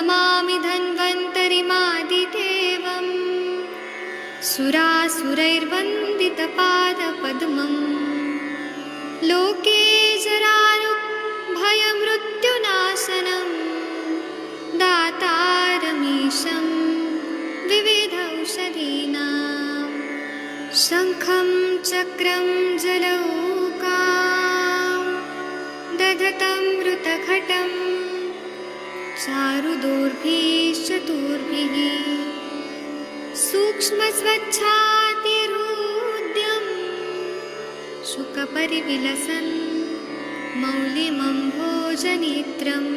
नमामि धन्वन्तरिमादिदेवम् सुरासुरैर्वन्दितपादपद्मम् लोके जरारुभयमृत्युनाशनम् दातारमीशं विविधौषधीनां शङ्खं चक्रं जलौकां दधतं मृतघटं चारुदोर्भिश्चतुर्भिः सूक्ष्मस्वच्छातिहृद्यं शुकपरिविलसन् मौलिमम्भोजनेत्रम्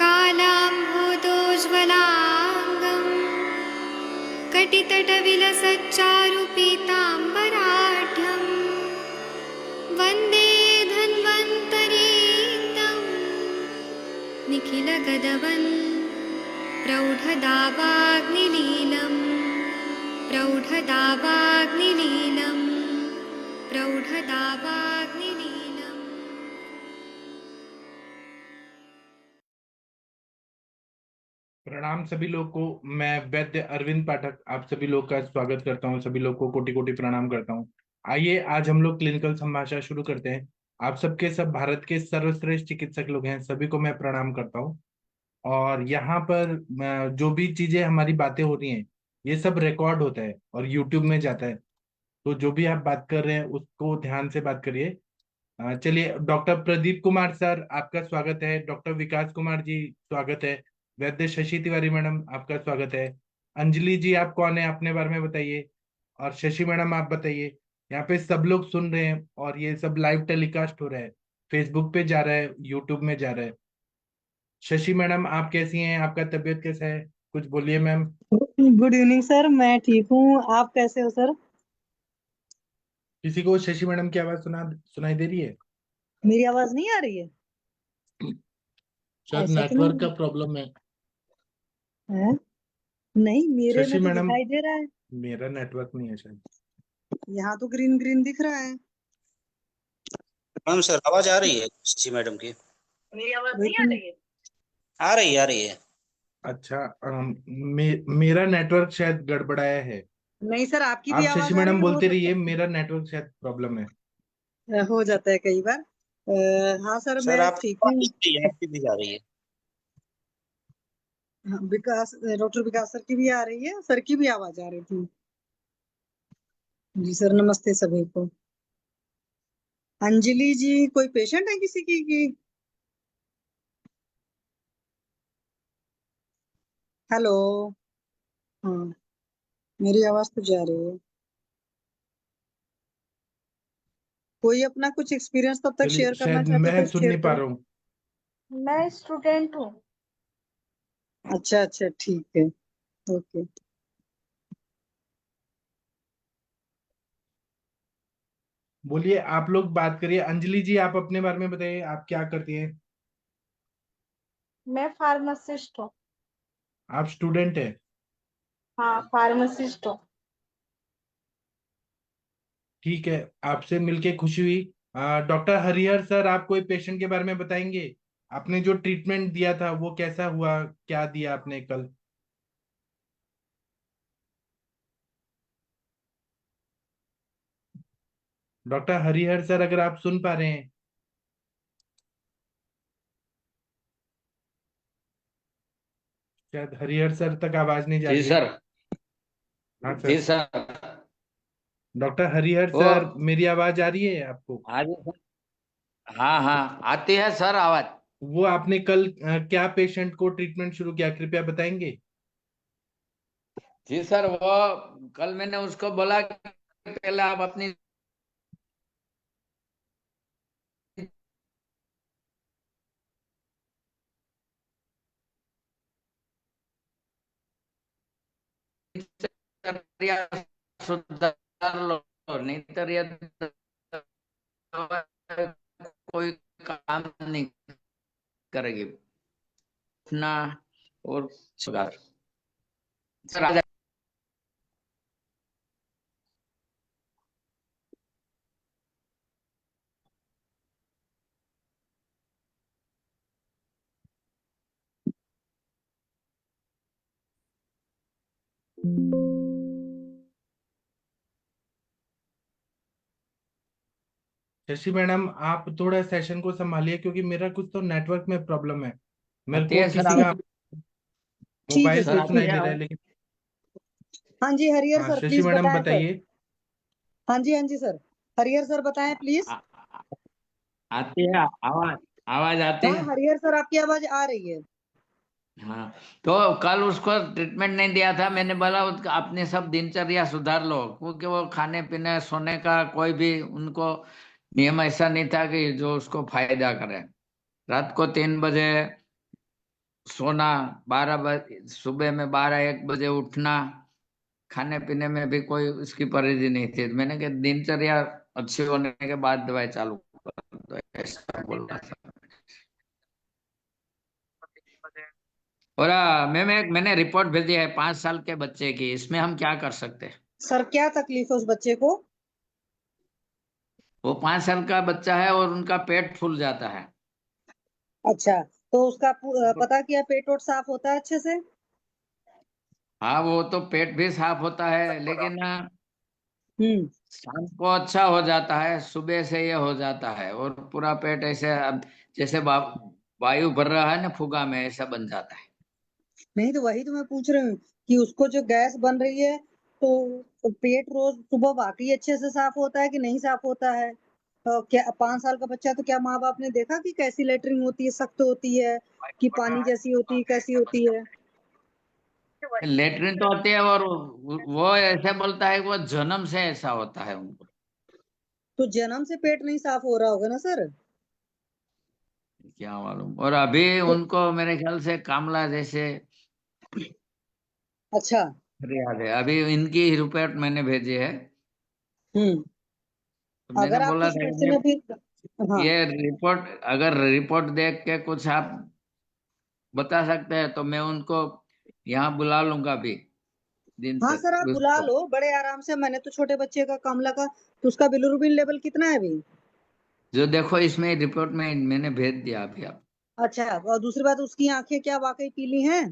कालाम्भोदोज्ज्वलाङ्गं कटितटविलसच्चारुपीताम्बराढ्यं वन्दे धन्वन्तरीतं निखिलगदवन् प्रौढदावाग्निलीलं प्रौढदावाग्निलीलं प्रौढदावाग्निलीलम्। प्रणाम सभी लोग को। मैं वैद्य अरविंद पाठक आप सभी लोग का स्वागत करता हूं। सभी लोग को कोटि कोटि प्रणाम करता हूं। आइए आज हम लोग क्लिनिकल संभाषण शुरू करते हैं। आप सबके सब भारत के सर्वश्रेष्ठ चिकित्सक लोग हैं, सभी को मैं प्रणाम करता हूं। और यहाँ पर जो भी चीजें हमारी बातें हो रही हैं ये सब रिकॉर्ड होता है और यूट्यूब में जाता है, तो जो भी आप बात कर रहे हैं उसको ध्यान से बात करिए। चलिए, डॉक्टर प्रदीप कुमार सर आपका स्वागत है। डॉक्टर विकास कुमार जी स्वागत है। वैद्य शशि तिवारी मैडम आपका स्वागत है। अंजलि जी आप कौन है, अपने बारे में बताइए। और शशि मैडम आप बताइए। यहाँ पे सब लोग सुन रहे हैं और ये सब लाइव टेलीकास्ट हो रहा है, फेसबुक पे जा रहा है, यूट्यूब में जा रहा है। शशि मैडम आप कैसी हैं, आपका तबीयत कैसा है, कुछ बोलिए मैम। गुड इवनिंग सर, मैं ठीक हूँ। आप कैसे हो सर? किसी को शशि मैडम की आवाज सुनाई दे रही है? मेरी आवाज नहीं आ रही है? शायद ऐसा तो नेटवर्क नहीं का प्रॉब्लम है। है। नहीं, मेरे शशि में तो मैडम, दिखाई दे रहा है। मेरा नेटवर्क नहीं है शायद। यहाँ तो ग्रीन ग्रीन दिख रहा है। मैम सर आवाज आ रही है शशि मैडम की? मेरी आवाज नहीं आ रही है? आ रही है, आ रही है। अच्छा, मेरा नेटवर्क शायद गड़बड़ाया है। नहीं सर, आपकी भी आप शशि आवाज आ रही मैडम है, हो बोलते सकता रहिए, मेरा नेटवर्क शायद प्रॉब्लम है। है, हो जाता है कई बार। हाँ सर, सर मैं आपकी ठीक आवाज हूँ। आपकी भी आ रही है। हाँ, विकास डॉक्टर विकास सर की भी आ रही है, सर की भी आवाज आ रही थी। जी सर, नमस्ते सभी को। अंजलि जी, कोई पेशेंट है किसी की? हेलो। हाँ, मेरी आवाज तो जा रही है। कोई अपना कुछ एक्सपीरियंस तब तक चलिए, शेयर करना शायद चाहते मैं तो सुन शेयर नहीं पा करें। रहा हूँ। मैं स्टूडेंट हूँ। अच्छा अच्छा, ठीक है, ओके। बोलिए, आप लोग बात करिए। अंजलि जी आप अपने बारे में बताइए, आप क्या करती हैं? मैं फार्मासिस्ट हूँ। आप स्टूडेंट है? हाँ, फार्मासिस्ट हूँ। ठीक है, आपसे मिलके खुशी हुई। डॉक्टर हरिहर सर आप कोई पेशेंट के बारे में बताएंगे? आपने जो ट्रीटमेंट दिया था वो कैसा हुआ, क्या दिया आपने कल? डॉक्टर हरिहर सर अगर आप सुन पा रहे हैं। शायद हरिहर सर तक आवाज नहीं जा जी रही है। सर। हाँ जी सर। सर। डॉक्टर हरिहर वो सर मेरी आवाज आ रही है आपको? हाँ जी सर। हाँ हाँ आती है सर आवाज। वो आपने कल क्या पेशेंट को ट्रीटमेंट शुरू किया, कृपया बताएंगे? जी सर, वो कल मैंने उसको बोला कि पहले आप अपनी दिनचर्या सुधार लो, नहीं तो ये दवा कोई काम नहीं करेगी अपना। और सुधार सर। शशि मैडम, आप थोड़ा सेशन को संभालिए क्योंकि मेरा कुछ तो नेटवर्क में प्रॉब्लम है। मेरे आती है को सर किसी का ठीक है मोबाइल सर से ठीक सुनाई है। दे रहा है, लेकिन हाँ जी हरिहर हाँ सर शशि प्लीज मैडम बताएं सर। बताइए। हाँ जी सर, हरिहर सर बताएं प्लीज। आ- आती है आवाज, आवाज आती हाँ है। हरिहर सर आपकी आवाज आ रही है। हाँ, तो कल उसको ट्रीटमेंट नहीं दिया था, मैंने बोला उसका अपने सब दिनचर्या सुधार लो, क्योंकि वो खाने पीने सोने का कोई भी उनको नियम ऐसा नहीं था कि जो उसको फायदा करे। रात को 3 बजे सोना, 12 बजे सुबह में 12-1 बजे उठना, खाने पीने में भी कोई उसकी परहेजी नहीं थी। मैंने कहा दिनचर्या अच्छी होने के बाद दवाई चालू कर दो, ऐसा बोल रहा था। और मैंने रिपोर्ट भेजी है 5 साल के बच्चे की, इसमें हम क्या कर सकते हैं? सर क्या तकलीफ है उस बच्चे को? वो 5 साल का बच्चा है और उनका पेट फूल जाता है। अच्छा, तो उसका पता किया पेट वोट साफ होता है अच्छे से? हाँ, वो तो पेट भी साफ होता है, लेकिन हम्म। शाम को अच्छा हो जाता है, सुबह से ये हो जाता है और पूरा पेट ऐसे अब जैसे वायु भर रहा है ना फुगा में, ऐसा बन जाता है। नहीं तो वही तो मैं पूछ रही हूँ कि उसको जो गैस बन रही है तो पेट रोज सुबह वाकई अच्छे से साफ होता है कि नहीं साफ होता है? क्या 5 साल का बच्चा, तो क्या माँ बाप ने देखा कि कैसी लेटरिन होती है, सख्त होती है कि पानी जैसी होती है, कैसी होती है? लेटरिन तो होती है, और वो ऐसे बोलता है कि वो जन्म से ऐसा होता है उनको। तो जन्म से पेट नहीं साफ हो रहा होगा ना सर? क्या मालूम। और अभी तो उनको मेरे ख्याल से कामला जैसे अच्छा। याद है। अभी इनकी रिपोर्ट मैंने भेजी है, हम्म। तो मैंने अगर आप बोला कुछ था मेडिसिन कि अभी, हाँ ये रिपोर्ट, अगर रिपोर्ट देख के कुछ आप बता सकते हैं तो मैं उनको यहाँ बुला लूंगा अभी दिन हाँ से सर आप बुला उसको। लो बड़े आराम से। मैंने तो छोटे बच्चे का कामला का, तो उसका बिलिरुबिन लेवल कितना है अभी? जो देखो इसमें रिपोर्ट में मैंने भेज दिया अभी आप। अच्छा, और दूसरी बात, उसकी आंखें क्या वाकई पीली हैं?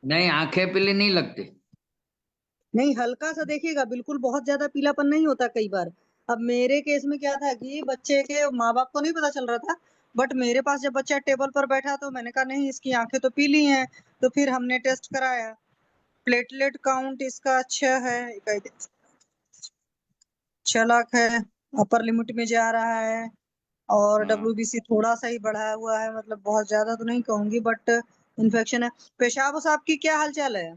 नहीं, आंखें पीली नहीं लगती। नहीं, हल्का सा देखिएगा, बिल्कुल बहुत ज्यादा पीलापन नहीं होता कई बार। अब मेरे केस में क्या था कि बच्चे के माँ बाप को नहीं पता चल रहा था, बट मेरे पास जब बच्चा टेबल पर बैठा तो मैंने कहा नहीं इसकी आंखें तो पीली हैं। तो फिर हमने टेस्ट कराया, प्लेटलेट काउंट इसका अच्छा है, 6 लाख है, अपर लिमिट में जा रहा है। और हाँ, डब्ल्यूबीसी थोड़ा सा ही बढ़ा हुआ है, मतलब बहुत ज्यादा तो नहीं कहूंगी, बट इन्फेक्शन है। पेशाब वसाब की क्या हाल चाल है?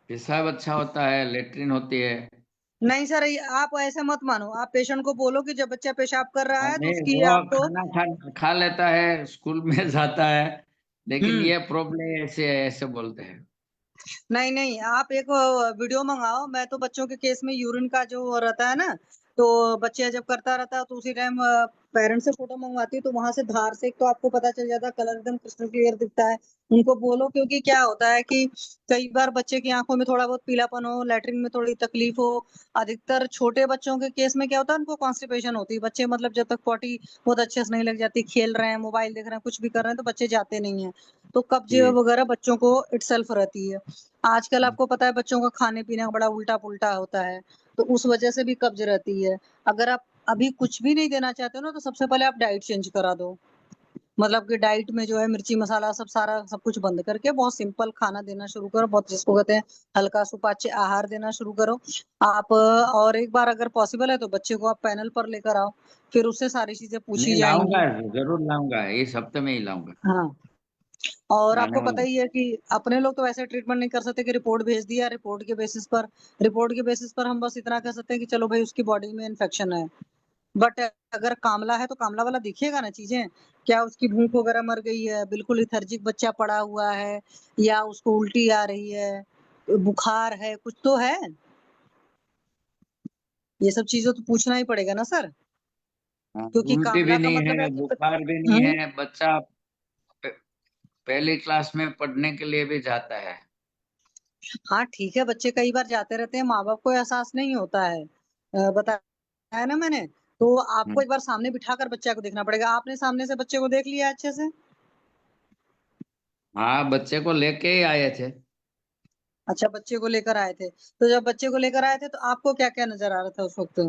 पेशाब अच्छा होता है, लेटरिन होती है। नहीं सर, आप ऐसे मत मानो। आप पेशेंट को बोलो कि जब बच्चा पेशाब कर रहा है तो नहीं, उसकी वो आपको। खाना खा लेता है, स्कूल में जाता है, लेकिन हम्म। ये प्रॉब्लम ऐसे है, ऐसे बोलते हैं। नहीं नहीं, आप एक वीडियो मंगाओ। मैं तो बच्चों के केस में यूरिन का जो रहता है ना, तो बच्चे जब करता रहता है तो उसी टाइम पेरेंट्स से फोटो मंगवाती है, तो वहां से धार से एक तो आपको पता चल जाता है, कलर एकदम क्रिस्टल क्लियर दिखता है। उनको बोलो, क्योंकि क्या होता है कि कई बार बच्चे की आंखों में थोड़ा बहुत पीलापन हो, लैट्रिन में थोड़ी तकलीफ हो। अधिकतर छोटे बच्चों के केस में क्या होता है, उनको कॉन्स्टिपेशन होती है। बच्चे मतलब जब तक पॉटी बहुत अच्छे से नहीं लग जाती, खेल रहे हैं, मोबाइल देख रहे हैं, कुछ भी कर रहे हैं, तो बच्चे जाते नहीं है। तो कब्ज जी। वगैरह बच्चों को इटसेल्फ रहती है। आजकल आपको पता है बच्चों का खाने पीने का बड़ा उल्टा पुल्टा होता है, तो उस वजह से भी कब्ज रहती है। अगर आप अभी कुछ भी नहीं देना चाहते हो ना, तो सबसे पहले आप डाइट चेंज करा दो। मतलब कि डाइट में जो है मिर्ची मसाला सब सारा सब कुछ बंद करके बहुत सिंपल खाना देना शुरू करो, बहुत जिसको कहते हैं हल्का सुपाच्य आहार देना शुरू करो आप। और एक बार अगर पॉसिबल है तो बच्चे को आप पैनल पर लेकर आओ, फिर उससे सारी चीजें पूछी नहीं, जाएंगी। लाऊंगा, जरूर लाऊंगा, इस हफ्ते में ही लाऊंगा। हाँ, और लाने आपको पता वाला। ही है कि अपने लोग तो वैसे ट्रीटमेंट नहीं कर सकते कि रिपोर्ट भेज दिया, रिपोर्ट के बेसिस पर हम बस इतना कह सकते हैं कि चलो भाई उसकी बॉडी में इन्फेक्शन है। बट अगर कामला है तो कामला वाला दिखेगा ना चीजें, क्या उसकी भूख वगैरह मर गई है, बिल्कुल लिथर्जिक बच्चा पड़ा हुआ है, या उसको उल्टी आ रही है, बुखार है, कुछ तो है। ये सब चीजें तो पूछना ही पड़ेगा ना सर, हाँ, क्योंकि उल्टी भी कामला का नहीं मतलब है, है कि बुखार भी नहीं हम्म। है, बच्चा प- पहली क्लास में पढ़ने के लिए भी जाता है। हाँ ठीक है, बच्चे कई बार जाते रहते हैं, माँ बाप को एहसास नहीं होता है। बताया ना मैंने। तो आपको हम्म। एक बार सामने बिठाकर बच्चा को देखना पड़ेगा। आपने सामने से बच्चे को देख लिया अच्छे से? हाँ, बच्चे को लेके ही आए थे। अच्छा, बच्चे को लेकर आए थे, तो जब बच्चे को लेकर आए थे तो आपको क्या क्या नजर आ रहा था उस वक्त?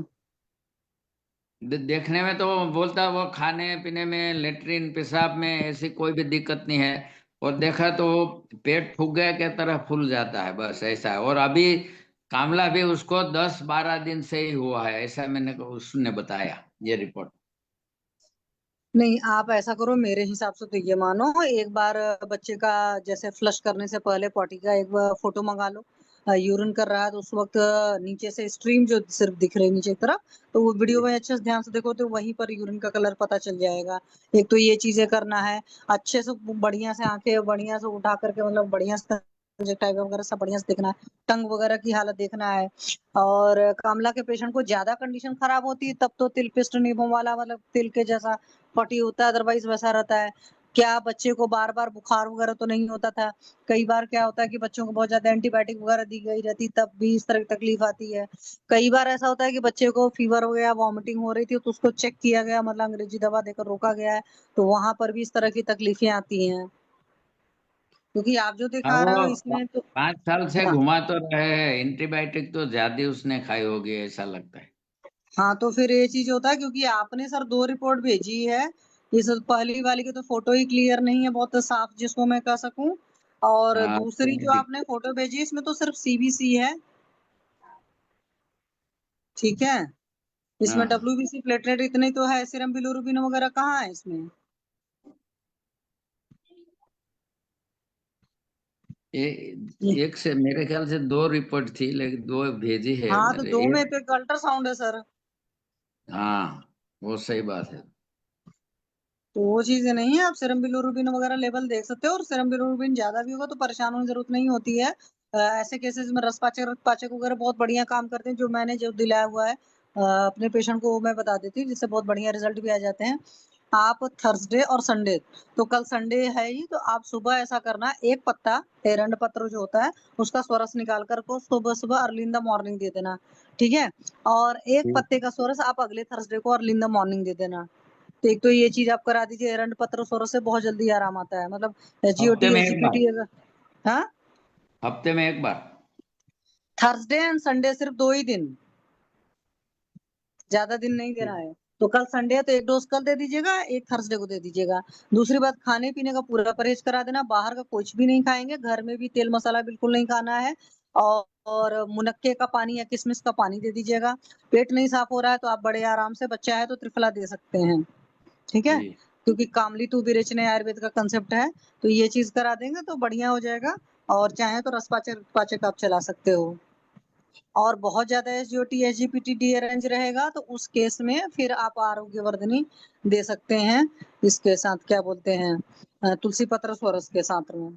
देखने में तो बोलता वो खाने पीने में, लेटरिन पेशाब में ऐसी कोई भी दिक्कत नहीं है। और देखा तो पेट फूक गया की तरह फूल जाता है, बस ऐसा है। और अभी कामला भी उसको 10-12 दिन से ही हुआ है, ऐसा मैंने उसने बताया, ये रिपोर्ट। नहीं, आप ऐसा करो, मेरे हिसाब से तो ये मानो, एक बार बच्चे का जैसे फ्लश करने से पहले पॉटी का एक बार फोटो मंगा लो। यूरिन कर रहा है तो उस वक्त नीचे से स्ट्रीम जो सिर्फ दिख रही है नीचे की तरफ, तो वो वीडियो में अच्छे से ध्यान से देखो तो वहीं पर यूरिन का कलर पता चल जाएगा। एक तो ये चीजें करना है, अच्छे से बढ़िया से आंखें बढ़िया से उठा करके, मतलब बढ़िया से टाइप वगैरह सब बढ़िया से देखना है, टंग वगैरह की हालत देखना है। और कामला के पेशेंट को ज्यादा कंडीशन खराब होती है तब तो तिल पिस्ट नींबू वाला, मतलब तिल के जैसा पटी होता है, अदरवाइज वैसा रहता है। क्या बच्चे को बार बार बुखार वगैरह तो नहीं होता था? कई बार क्या होता है कि बच्चों को बहुत ज्यादा एंटीबायोटिक वगैरह दी गई रहती, तब भी इस तरह की तकलीफ आती है। कई बार ऐसा होता है कि बच्चे को फीवर हो गया, वॉमिटिंग हो रही थी, तो उसको चेक किया गया, मतलब अंग्रेजी दवा देकर रोका गया है, तो वहां पर भी इस तरह की तकलीफें आती हैं। क्योंकि आप जो हाँ, दिखा रहे हो वो इसमें तो 5 साल से हाँ, घुमा तो रहे हैं, एंटीबायोटिक तो ज्यादा उसने खाई होगी ऐसा लगता है। हाँ, तो फिर ये चीज होता है क्योंकि आपने सर 2 रिपोर्ट भेजी है। इस पहली वाली की तो फोटो ही क्लियर नहीं है बहुत साफ जिसको मैं कह सकूं, और हाँ, दूसरी जो आपने फोटो भेजी है इसमें तो सिर्फ सीबीसी है। ठीक है, इसमें हाँ, डब्ल्यूबीसी प्लेटलेट इतने तो है, सीरम बिलिरुबिन वगैरह कहाँ है इसमें? ये एक से मेरे ख्याल से 2 रिपोर्ट थी, लेकिन 2 भेजी है हाँ, तो मेरे 2 में एक। तो एक अल्ट्रासाउंड है सर। हाँ, वो सही बात है। तो वो चीजें नहीं है, आप सीरम बिलिरुबिन वगैरह लेवल देख सकते हो, और सीरम बिलिरुबिन ज्यादा भी होगा तो परेशान होने की जरूरत नहीं होती है। ऐसे केसेस में रक्त पाचक वगैरह बहुत बढ़िया काम करते हैं, जो मैंने जो दिलाया हुआ है अपने पेशेंट को, वो मैं बता देती हूँ, जिससे बहुत बढ़िया रिजल्ट भी आ जाते हैं। आप थर्सडे और संडे, तो कल संडे है ही, तो आप सुबह ऐसा करना, एक पत्ता एरंड पत्र जो होता है उसका स्वरस निकाल कर को सुबह सुबह अर्ली इन द मॉर्निंग दे देना। ठीक है, और एक ठीक। पत्ते का स्वरस आप अगले थर्सडे को अर्ली इन द मॉर्निंग दे देना। तो एक तो ये चीज आप करा दीजिए, एरंड पत्र सोरस से बहुत जल्दी आराम आता है, मतलब हफ्ते जीओटी में एक बार। एसजीपीटी अगर हाँ, हफ्ते में एक बार। थर्सडे एंड संडे सिर्फ 2 ही दिन, ज्यादा दिन नहीं देना है। तो कल संडे है तो एक डोज कल दे दीजिएगा, एक थर्सडे को दे दीजिएगा। दूसरी बात, खाने पीने का पूरा परहेज करा देना, बाहर का कुछ भी नहीं खाएंगे, घर में भी तेल मसाला बिल्कुल नहीं खाना है। और मुनक्के का पानी या किशमिश का पानी दे दीजिएगा। पेट नहीं साफ हो रहा है तो आप बड़े आराम से, बच्चा है तो त्रिफला दे सकते हैं। ठीक है, जी। क्योंकि कामली तू विरेचने आयुर्वेद का कंसेप्ट है, तो ये चीज करा देंगे तो बढ़िया हो जाएगा। और चाहे तो रस पाचक पाचक आप चला सकते हो। और बहुत ज्यादा एसजीओटी एसजीपीटी डीअरेंज रहेगा तो उस केस में फिर आप आरोग्यवर्धनी दे सकते हैं, इसके साथ क्या बोलते हैं, तुलसी पत्र स्वरस के साथ में।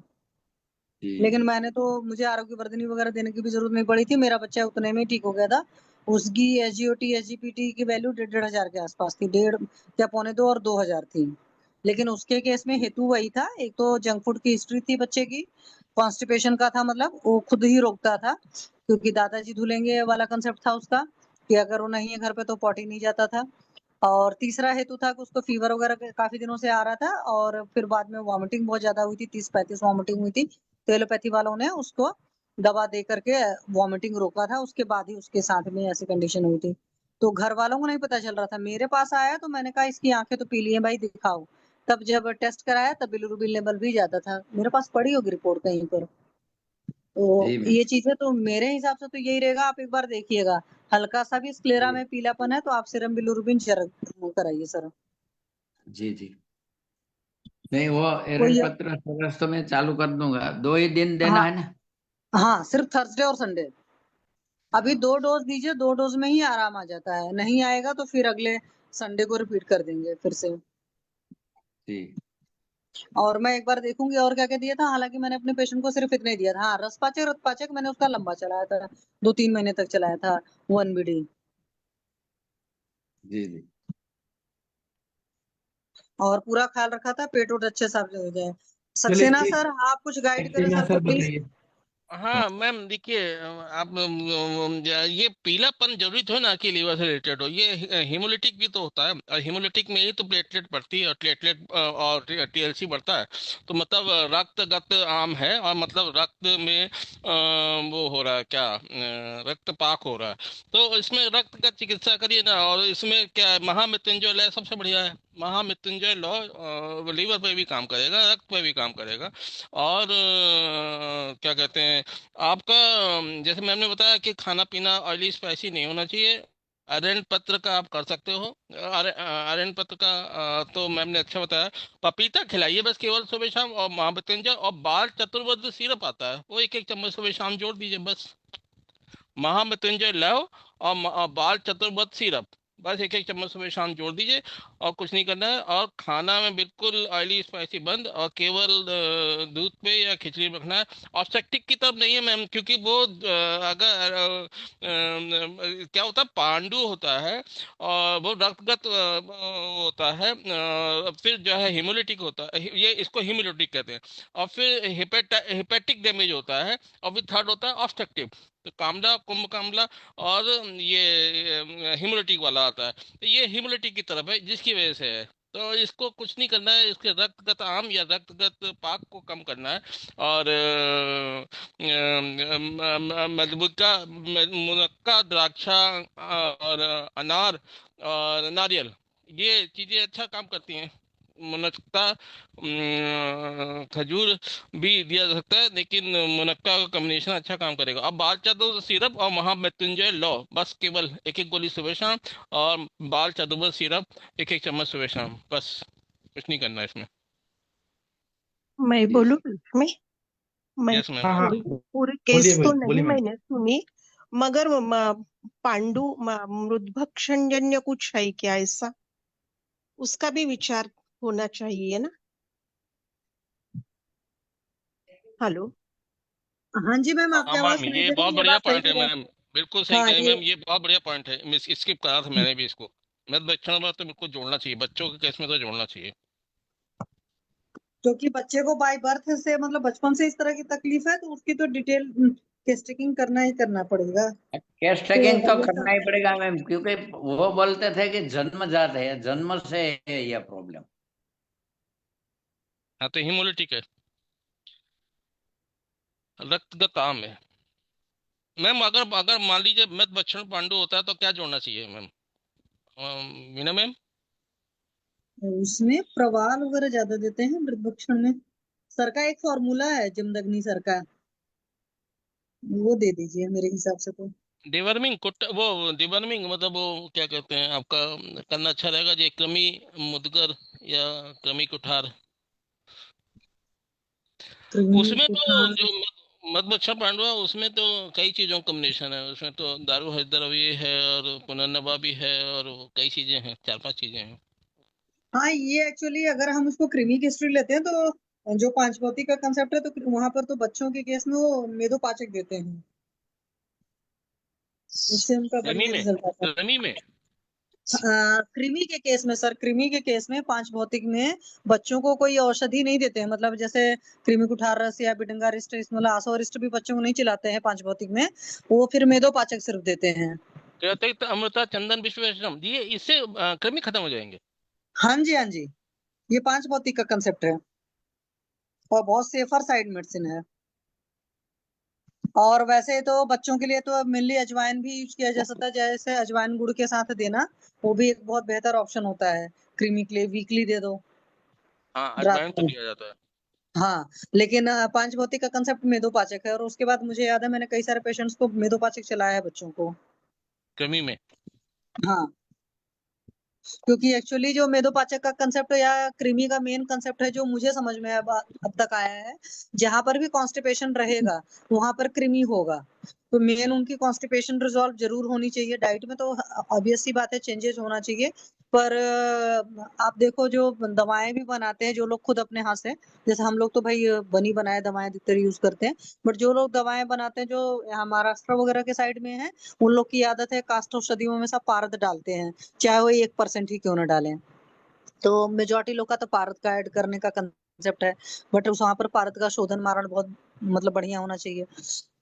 जी। लेकिन जी। मैंने तो, मुझे आरोग्यवर्धनी वगैरह देने की भी जरूरत नहीं पड़ी थी, मेरा बच्चा उतने में ही ठीक हो गया था। उसकी एसजीओटी एसजीपीटी की वैल्यू 1,500 के आसपास थी, 1.5 या 1.25 और 2,000 थी। लेकिन उसके केस में हेतु वही था, एक तो जंक फूड की हिस्ट्री थी बच्चे की, कॉन्स्टिपेशन का था, मतलब वो खुद ही रोकता था, क्योंकि दादाजी धुलेंगे वाला कंसेप्ट था उसका, कि अगर वो नहीं है घर पे तो पॉटी नहीं जाता था। और तीसरा हेतु था कि उसको फीवर वगैरह काफी दिनों से आ रहा था, और फिर बाद में वॉमिटिंग बहुत ज्यादा हुई थी, 30-35 वॉमिटिंग हुई थी, तो एलोपैथी वालों ने उसको दवा दे करके वॉमिटिंग रोका था, उसके बाद ही उसके साथ में ऐसी कंडीशन हुई थी। तो घर वालों को नहीं पता चल रहा था, मेरे पास आया तो मैंने कहा इसकी आंखें तो पीली हैं भाई, दिखाओ। तब जब टेस्ट कराया तब बिलिरुबिन लेवल भी ज्यादा था, मेरे पास पड़ी होगी रिपोर्ट कहीं पर। तो जी मैम। ये चीजें तो मेरे हिसाब से तो यही रहेगा, आप एक बार देखिएगा। हल्का सा भी स्क्लेरा जी। में पीलापन है तो आप सीरम बिलिरुबिन जरूर कराइए सर। जी। जी। नहीं, वो कोई एरंड पत्र सरस तो मैं चालू कर दूंगा, 2 ही दिन देना हाँ, है ना। हाँ, सिर्फ थर्सडे और संडे। अभी हाँ। 2 डोज दीजिए, 2 डोज में ही आराम आ जाता है, नहीं आएगा तो फिर अगले संडे को रिपीट कर देंगे फिर से। जी। और मैं एक बार देखूंगी और क्या क्या दिया था, हालांकि मैंने अपने पेशेंट को सिर्फ इतना ही दिया था। हाँ, रसपाचक रक्तपाचक मैंने उसका लंबा चलाया था, 2-3 महीने तक चलाया था, 1 BD। जी। जी। और पूरा ख्याल रखा था पेट वोट अच्छे से हो जाए। चलिए सक्सेना एक सर, आप कुछ गाइड करें सक्सेना सर को सर प्लीज। बताइए। हाँ मैम देखिए आप ये पीलापन जरूरी तो है ना कि लीवर से रिलेटेड हो, ये हीमोलिटिक भी तो होता है, और हीमोलिटिक में ही तो प्लेटलेट बढ़ती है और प्लेटलेट और टीएलसी बढ़ता है। तो मतलब रक्तगत आम है, और मतलब रक्त में वो हो रहा है क्या, रक्तपाक हो रहा है। तो इसमें रक्त का चिकित्सा करिए ना, और इसमें क्या है, महामृत्युंजय लय सबसे बढ़िया है। महामृत्युंजय लॉ लीवर पे भी काम करेगा, रक्त पे भी काम करेगा। और क्या कहते हैं आपका, जैसे मैम ने बताया कि खाना पीना ऑयली स्पाइसी नहीं होना चाहिए। आर्यन पत्र का आप कर सकते हो। आर्यन पत्र का तो मैम ने अच्छा बताया। पपीता खिलाइए बस केवल सुबह शाम, और महामृत्युंजय और बाल चतुर्वेद सिरप आता है, वो एक एक चम्मच सुबह शाम जोड़ दीजिए बस। महामृत्युंजय लव और बाल चतुर्वेद सिरप, बस एक एक चम्मच सुबह शाम जोड़ दीजिए, और कुछ नहीं करना है। और खाना में बिल्कुल ऑयली स्पाइसी बंद, और केवल दूध पे या खिचड़ी में रखना है। और सेक्टिक की तरफ नहीं है मैम, क्योंकि वो अगर क्या होता है, पांडु होता है, और वो रक्तगत होता है, फिर जो है हिमोलिटिक होता है, ये इसको हिमोलिटिक कहते हैं। और फिर हिपेटिक डैमेज होता है, और फिर थर्ड होता है ऑब्स्ट्रक्टिव। तो कामला, कुंभ कामला, और ये हिमोलिटिक वाला आता है। तो ये हिमोलिटिक की तरफ है, जिसकी वजह से है। तो इसको कुछ नहीं करना है, इसके रक्तगत आम या रक्तगत पाक को कम करना है। और मधुका, मुनक्का, द्राक्षा और अनार और नारियल, ये चीजें अच्छा काम करती हैं। मुनक्का, खजूर भी दिया जा सकता है, लेकिन मुनक्का का कॉम्बिनेशन अच्छा काम करेगा। अब बाल चादर सिरप और महामृत्युंजय लो, बस केवल एक एक गोली सुबह शाम, और बाल चादर सिरप एक एक चम्मच सुबह शाम, बस कुछ नहीं करना है इसमें। मैं बोलूं इसमें? मैं यस मैम। हाँ हाँ, पूरी बोलिए केस तो बोलिए नहीं मैम। मैंने सुनी, मगर पांडु मृदभक्षणजन्य कुछ है क्या ऐसा, उसका भी विचार होना चाहिए ना। हेलो। हाँ जी मैम, आपकी हाँ आवाज मैम, सुनाई ये दे बहुत रही है, ये बढ़िया बात सही पॉइंट है है। मैम, बिल्कुल सही हाँ कही ये, मैम, ये बहुत बढ़िया पॉइंट है, मिस स्किप करा था मैंने भी इसको। मैं बच्चों में तो बिल्कुल जोड़ना चाहिए, बच्चों के केस में तो जोड़ना चाहिए। क्योंकि बच्चे को बाय बर्थ से मतलब बचपन से इस तरह की तकलीफ है, तो उसकी तो डिटेल केस टेकिंग करना ही करना पड़ेगा। केस तो टेकिंग तो ये करना सब, ही पड़ेगा मैम, क्योंकि वो बोलते थे कि जन्मजात है, जन्म से है यह प्रॉब्लम। हाँ तो हिमोलिटिक है, रक्तगत आम है मैम। अगर अगर मान लीजिए मृत बच्चन पांडु होता है तो क्या जोड़ना चाहिए मैम, मीना मैम? उसमें प्रवाल वगैरह ज्यादा देते हैं मृतभक्षण में। सर का एक फॉर्मूला है जमदग्नि सर का, वो दे दीजिए मेरे हिसाब से तो। डिवर्मिंग कुट, वो डिवर्मिंग मतलब वो क्या कहते हैं आपका, करना अच्छा रहेगा जो कृमि मुदगर या कृमि कुठार। कृमि उसमें तो कुठार। जो मधुमक्खी पांडुआ, उसमें तो कई चीजों का कॉम्बिनेशन है, उसमें तो दारू हैदरवी है, और पुनर्नवा भी है, और कई चीजें हैं, चार पांच चीजें हैं। हाँ ये एक्चुअली अगर हम उसको कृमि की हिस्ट्री लेते हैं तो जो पांच भौतिक का कंसेप्ट है, तो वहां पर तो बच्चों के केस में वो मेदोपाचक देते हैं, उससे उनका कृमि बढ़िया में, रिजल्ट आता है। कृमि में। कृमि के केस में सर, कृमि के केस में पांच भौतिक में बच्चों को कोई औषधि नहीं देते हैं, मतलब जैसे कृमि कुठार रस या बिडंगा रिस्ट, मतलब आसोरिस्ट भी बच्चों को नहीं चिल्लाते हैं पांच भौतिक में, वो फिर मेदोपाचक सिर्फ देते हैं। अतिरिक्त अमृता चंदन विश्वेश्वरम, ये इससे कृमि खत्म हो जाएंगे। हाँ जी, हाँ जी, ये पांच भौतिक का कंसेप्ट है और बहुत सेफर साइड मेडिसिन है। और वैसे तो बच्चों के लिए तो मेनली अजवाइन भी यूज किया जा सकता है, जैसे अजवाइन गुड़ के साथ देना, वो भी एक बहुत बेहतर ऑप्शन होता है कृमि के लिए। वीकली दे दो हाँ रात अजवाइन तो को। दिया जाता है। हाँ, लेकिन पांच भौतिक का कंसेप्ट मेदोपाचक है, और उसके बाद मुझे याद है मैंने कई सारे पेशेंट्स को मेदोपाचक चलाया है बच्चों को। कृमि में। हाँ, क्योंकि एक्चुअली जो मेदोपाचक का कंसेप्ट या कृमि का मेन कंसेप्ट है जो मुझे समझ में अब तक आया है, जहां पर भी कॉन्स्टिपेशन रहेगा वहां पर कृमि होगा। तो मेन उनकी कॉन्स्टिपेशन रिजॉल्व जरूर होनी चाहिए। डाइट में तो ऑब्वियस सी बात है चेंजेस होना चाहिए, पर आप देखो जो दवाएं भी बनाते हैं जो लोग खुद अपने हाथ से, जैसे हम लोग तो भाई बनी बनाए दवाएं अधिकतर यूज करते हैं, बट जो लोग दवाएं बनाते हैं जो यहाँ महाराष्ट्र वगैरह के साइड में है, उन लोग की आदत है कास्ट औषधियों में सब पारद डालते हैं, चाहे वो 1% ही क्यों ना डालें। तो मेजोरिटी लोग का तो पारद का ऐड करने का कंसेप्ट है, बट उस वहां पर पारद का शोधन मारण बहुत मतलब बढ़िया होना चाहिए।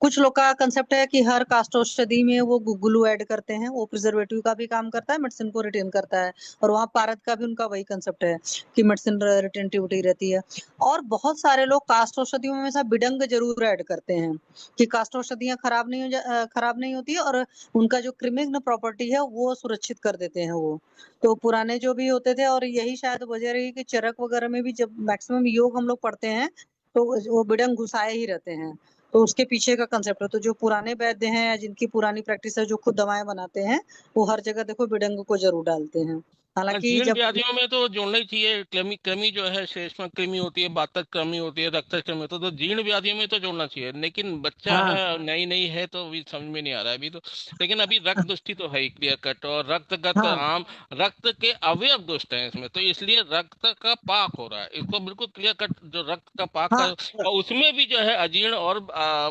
कुछ लोग का कंसेप्ट है कि हर कास्ट औषधि में वो ग्लू ऐड करते हैं, वो प्रिजर्वेटिव का भी काम करता है, मेडिसिन को रिटेन करता है। और वहाँ पारद का भी उनका वही कंसेप्ट है कि मेडिसिन रिटेंटिविटी रहती है। और बहुत सारे लोग कास्ट औषधियों में हमेशा बिडंग जरूर ऐड करते हैं कि कास्ट औषधियाँ खराब नहीं होती है और उनका जो क्रिमिग्न प्रॉपर्टी है वो सुरक्षित कर देते हैं वो। तो पुराने जो भी होते थे, और यही शायद वजह रही कि चरक वगैरह में भी जब मैक्सिमम योग हम लोग पढ़ते हैं तो वो बिडंग घुसाए ही रहते हैं। तो उसके पीछे का कंसेप्ट है। तो जो पुराने वैद्य हैं या जिनकी पुरानी प्रैक्टिस है, जो खुद दवाएं बनाते हैं, वो हर जगह देखो बिडंग को जरूर डालते हैं। हालांकि जीर्ण जब व्याधियों में तो जोड़ना ही चाहिए। कृमि कृमि जो है श्लेष्मा कृमि होती है, बातक कृमि होती है, रक्त कृमि होती है, तो जीर्ण व्याधियों में तो जोड़ना चाहिए। लेकिन बच्चा हाँ है, नई नई है, तो अभी समझ में नहीं आ रहा है अभी तो। लेकिन अभी रक्त दुष्टि तो है ही क्लियर कट, और रक्तगत हाँ आम रक्त के अवयव दुष्ट हैं इसमें, तो इसलिए रक्त का पाक हो रहा है। इसको बिल्कुल क्लियर कट जो रक्त का पाक का, हाँ और उसमें भी जो है अजीर्ण और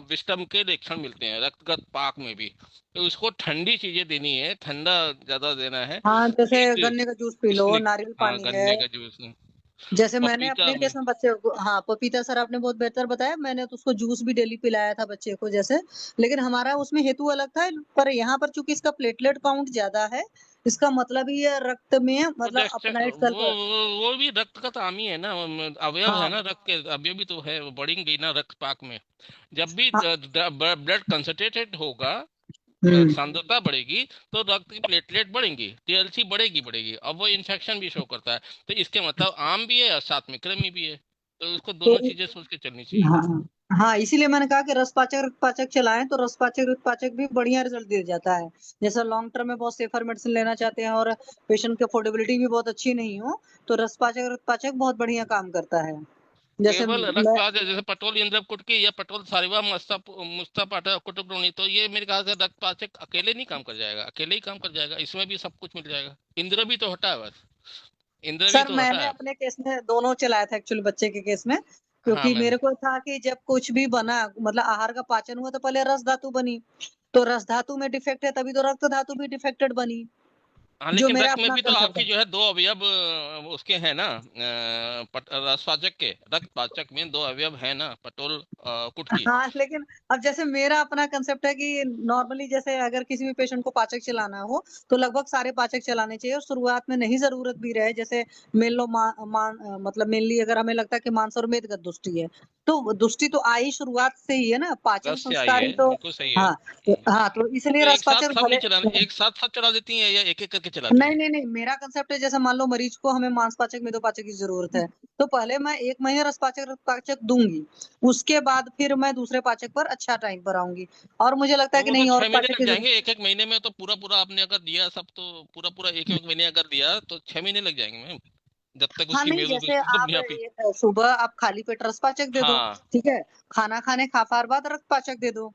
विषम के लक्षण मिलते हैं रक्तगत पाक में भी। तो उसको ठंडी चीजें देनी है, ठंडा ज्यादा देना है। हाँ, जैसे इस गन्ने का जूस पी लो, इसलिए नारियल हाँ, पानी है। गन्ने का जूस जैसे मैंने पपीता अपने में। केस में बच्चे को, हाँ पपीता सर आपने बहुत बेहतर बताया, मैंने तो उसको जूस भी डेली पिलाया था बच्चे को जैसे। लेकिन हमारा उसमें हेतु अलग था, पर यहाँ पर चूंकि इसका प्लेटलेट काउंट ज्यादा है, इसका मतलब ये रक्त में मतलब प्रोजेक्शन अपना वो इटसेल्फ। वो भी रक्त का ताम ही है ना, अवयव है हाँ ना, रक्त के अवयव भी तो है, वो बढ़ेंगे ना रक्त पाक में। जब भी हाँ। ब्लड कंसंट्रेटेड होगा, हम्म। सांद्रता बढ़ेगी, तो रक्त की प्लेटलेट बढ़ेंगी, टीएलसी बढ़ेगी, अब वो इन्फेक्शन भी शो करता है। तो इसके मतलब आम भी है और साथ में कृमि भी है, तो उसको तो दोनों चीजें सोच के चलनी चाहिए। हाँ हाँ, इसीलिए मैंने कहा कि रसपाचक रक्तपाचक चलाएं, तो रसपाचक रक्तपाचक भी बढ़िया रिजल्ट दे जाता है। जैसे लॉन्ग टर्म में बहुत सेफर मेडिसिन लेना चाहते हैं और पेशेंट की अफोर्डेबिलिटी भी बहुत अच्छी नहीं हो, तो रसपाचक रक्तपाचक बहुत बढ़िया काम करता है। जैसे केवल मैं रक्तपात है, जैसे पटोल इंद्र कुटकी या पटोल सारिवा मुस्ता पाटा कुटुकरोनी, तो ये मेरे ख्याल से रक्तपाचक अकेले नहीं काम कर जाएगा, अकेले ही काम कर जाएगा, इसमें भी सब कुछ मिल जाएगा। इंद्र भी तो हटा है बस, इंद्र भी सर तो हटा मैंने है। अपने केस में दोनों चलाया था एक्चुअली, बच्चे के केस में। हाँ क्योंकि मैम। मेरे को था कि जब कुछ भी बना, मतलब आहार का पाचन हुआ, तो पहले रस धातु बनी, तो रस धातु में डिफेक्ट है, तभी तो रक्त धातु भी डिफेक्टेड बनी। हाँ, जो लेकिन मेरा रक्त में अपना भी तो कंसेप्ट आपकी है। जो है दो अवयव उसके हैं ना, रसपाचक के, रक्तपाचक में दो अवयव है ना, पटोल कुटकी। हाँ, लेकिन अब जैसे मेरा अपना कंसेप्ट है कि नॉर्मली जैसे अगर किसी भी पेशेंट को पाचक चलाना हो, तो लगभग सारे पाचक चलाने चाहिए, और शुरुआत में नहीं जरूरत भी रहे, जैसे मान लो मतलब मेनली अगर हमें लगता है कि मांस और मेद का दुष्टि है, तो दुष्टि तो आई शुरुआत से ही है ना, पाचन रस से आई संस्कार है, ही तो। बिल्कुल सही है। हाँ हाँ, तो इसलिए तो एक साथ रसपाचक सब नहीं भले। चलाना, एक साथ सब चला देती हैं या एक एक करके चलाती नहीं हैं? नहीं नहीं, मेरा कंसेप्ट है जैसे मान लो मरीज को हमें मांसपाचक मेदोपाचक की जरूरत है, तो पहले मैं 1 महीने रसपाचक रक्तपाचक दूंगी, उसके बाद फिर मैं दूसरे पाचक पर अच्छा टाइम पर आऊंगी, और मुझे लगता है तो कि वो तो नहीं और 6 महीने पाचक लग की जाएंगे, जरूरत। एक एक महीने में तो पूरा पूरा आपने अगर दिया सब, तो पूरा पूरा एक एक महीने अगर दिया तो 6 महीने लग जाएंगे मैम, जब तक हाँ उसकी नहीं, मेदो जैसे बिल्कुल आप अपने आप ही। सुबह आप खाली पेट रसपाचक दे दो, हाँ। ठीक है, खाना खाने खाफार बाद रक्तपाचक दे दो,